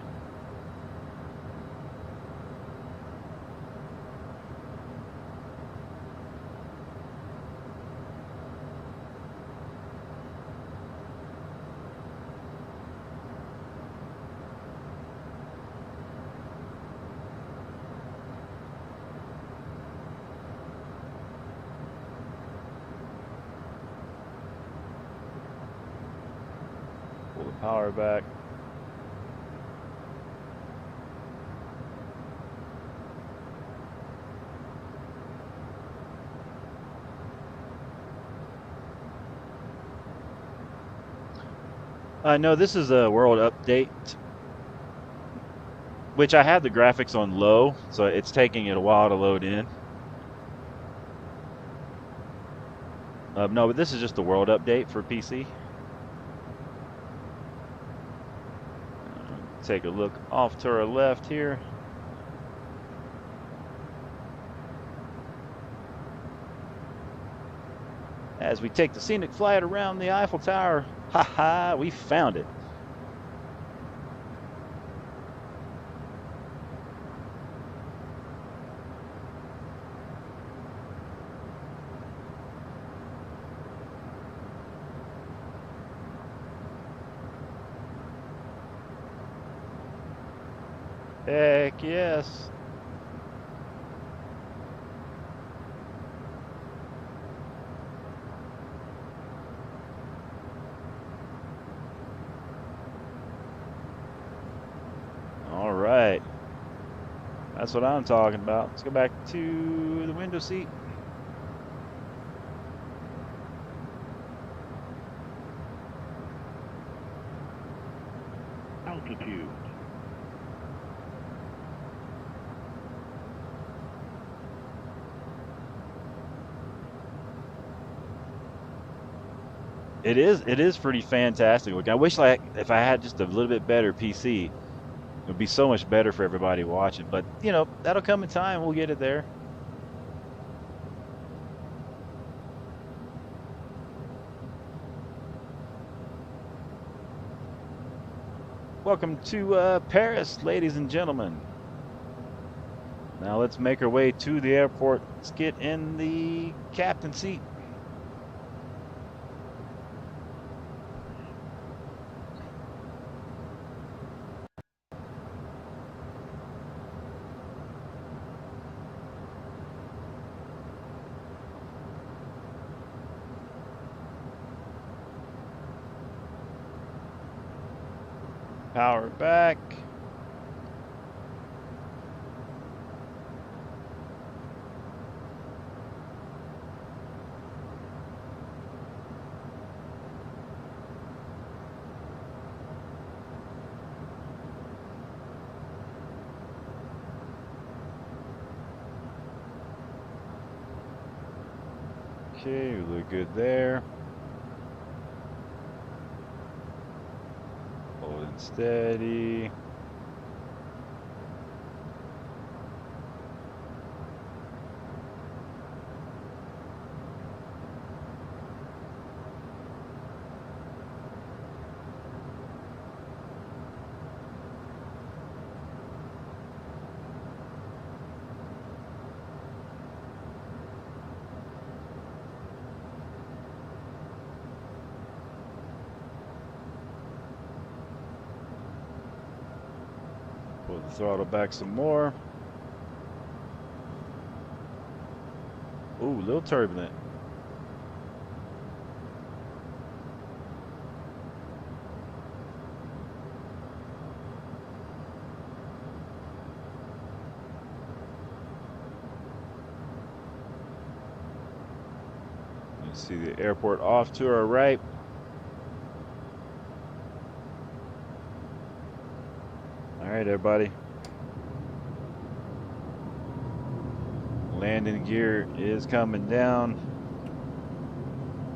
Power back. No, this is a world update, which I have the graphics on low, so it's taking it a while to load in. No, but this is just the world update for PC. Take a look off to our left here. As we take the scenic flight around the Eiffel Tower. Haha, we found it. Heck yes. All right. That's what I'm talking about. Let's go back to the window seat. Altitude. It is pretty fantastic. Look, I wish like if I had just a little bit better PC, it would be so much better for everybody watching. But you know, that'll come in time. We'll get it there. Welcome to Paris, ladies and gentlemen. Now let's make our way to the airport. Let's get in the captain seat. Power back. Okay, we look good there. Holding steady. Pull the throttle back some more. Ooh, a little turbulent. You see the airport off to our right. All right, everybody. Landing gear is coming down.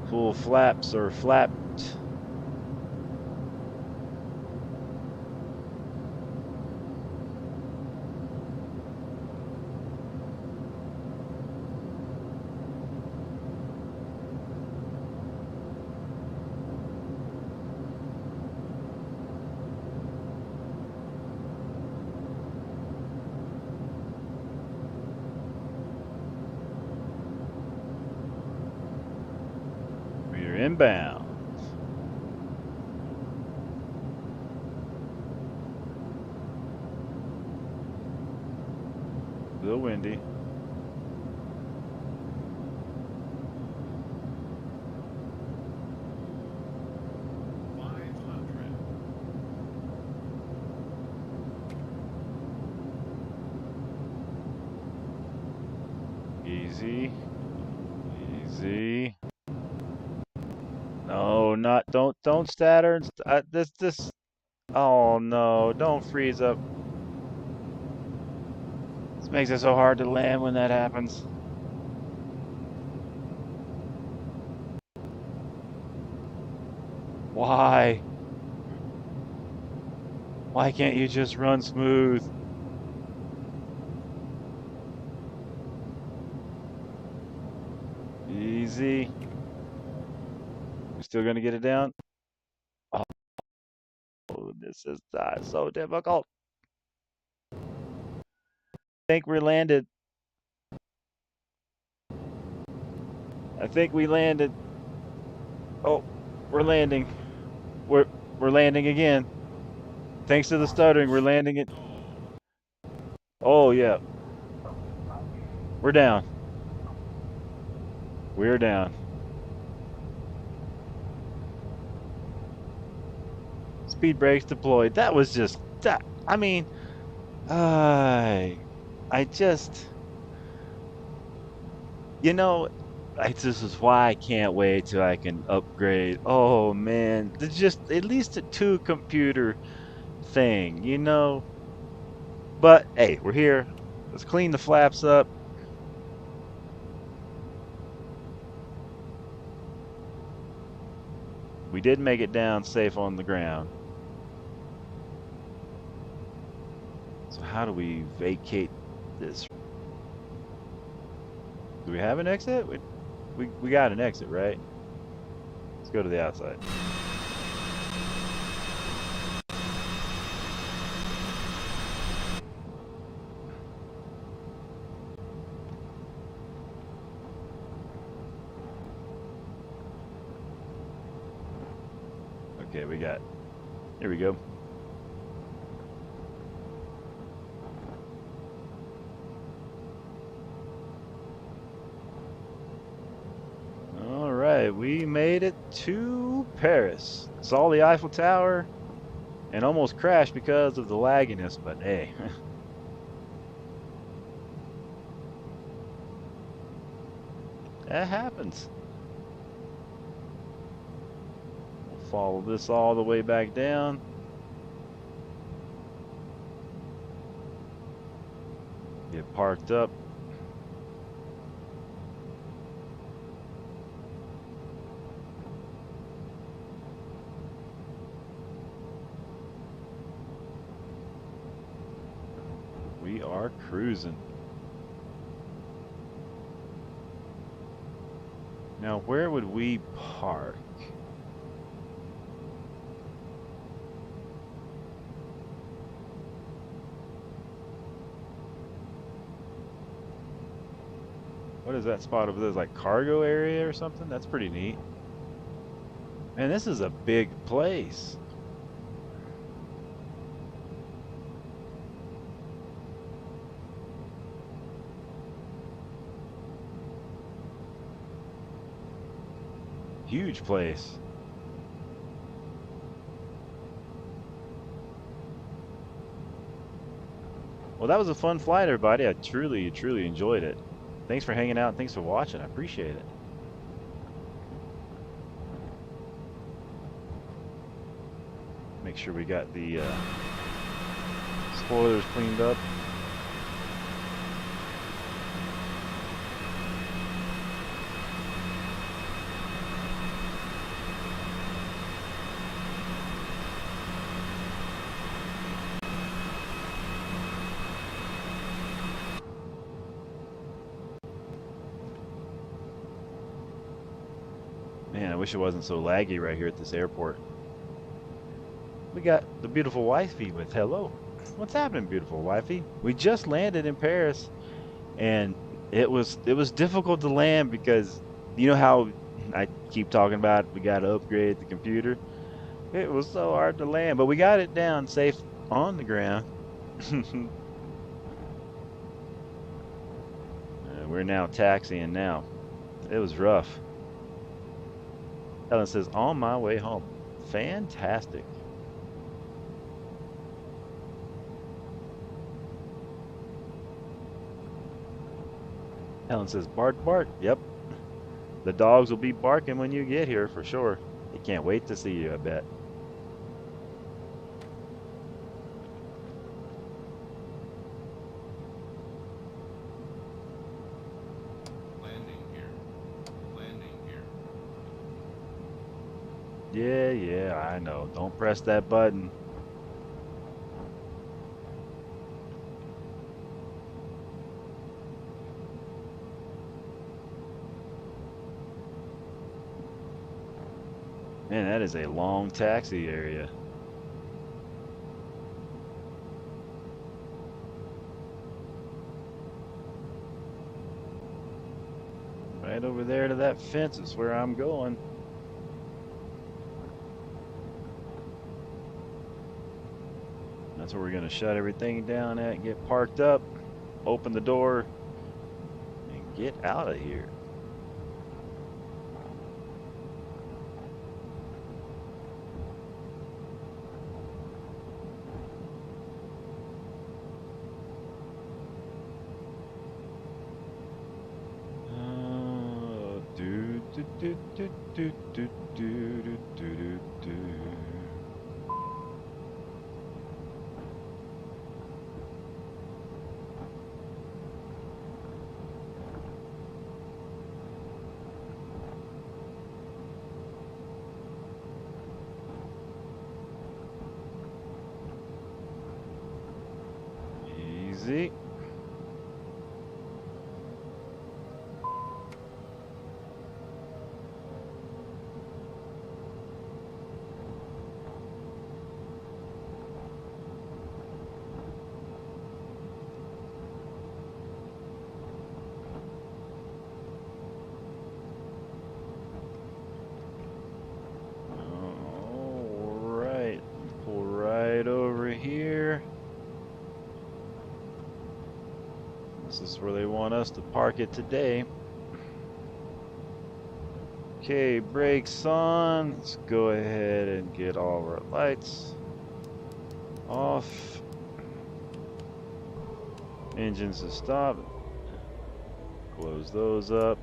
Full flaps are flapped. Inbound. A little windy. Easy. Easy. No, not, don't stutter. This, oh no, don't freeze up. This makes it so hard to land when that happens. Why? Why can't you just run smooth? Easy. We're still gonna get it down? Oh, this is so difficult. I think we're landed. I think we landed. Oh, we're landing. We're we're landing again. Thanks to the stuttering, we're landing it. Oh yeah, we're down. We're down. Speed brakes deployed. That was just that. I mean, I just, you know, this is why I can't wait till I can upgrade. Oh man, there's just at least a two computer thing, you know. But hey, we're here. Let's clean the flaps up. We did make it down safe on the ground. So how do we vacate this? Do we have an exit? We got an exit, right? Let's go to the outside. Okay, here we go. All right, we made it to Paris. Saw the Eiffel Tower and almost crashed because of the lagginess, but hey. That happens. We'll follow this all the way back down. Get parked up. We are cruising. Now, where would we park? What is that spot over there? Like cargo area or something? That's pretty neat. Man, this is a big place. Huge place. Well, that was a fun flight, everybody. I truly enjoyed it. Thanks for hanging out. Thanks for watching. I appreciate it. Make sure we got the spoilers cleaned up. Man, I wish it wasn't so laggy right here at this airport. We got the beautiful wifey with hello. What's happening, beautiful wifey? We just landed in Paris, and it was difficult to land because you know how I keep talking about we got to upgrade the computer. It was so hard to land, but we got it down safe on the ground. We're now taxiing now. It was rough. Ellen says, on my way home. Fantastic. Helen says, bark, bark. Yep, the dogs will be barking when you get here for sure. They can't wait to see you, I bet. Landing here. Landing here. Yeah, I know. Don't press that button. Man, that is a long taxi area. Right over there to that fence is where I'm going. That's where we're going to shut everything down at, get parked up, open the door, and get out of here. Easy. Alright, pull right over here. This is where they want us to park it today. Okay, brakes on. Let's go ahead and get all of our lights off. Engines to stop. Close those up.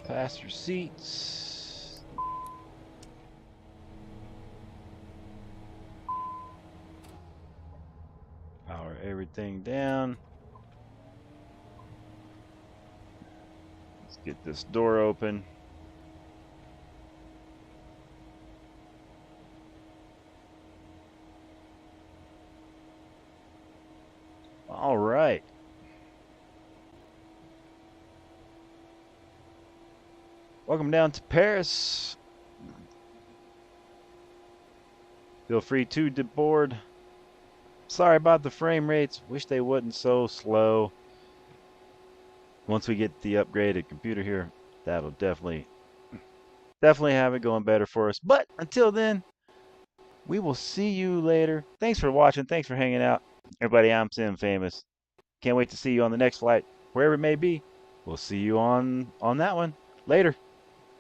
Passenger seats. Power everything down. Let's get this door open. All right. Welcome down to Paris. Feel free to deboard. Sorry about the frame rates. Wish they wouldn't so slow. Once we get the upgraded computer here, that'll definitely have it going better for us. But until then, we will see you later. Thanks for watching. Thanks for hanging out. Everybody, I'm Msfs. Can't wait to see you on the next flight, wherever it may be. We'll see you on that one. Later.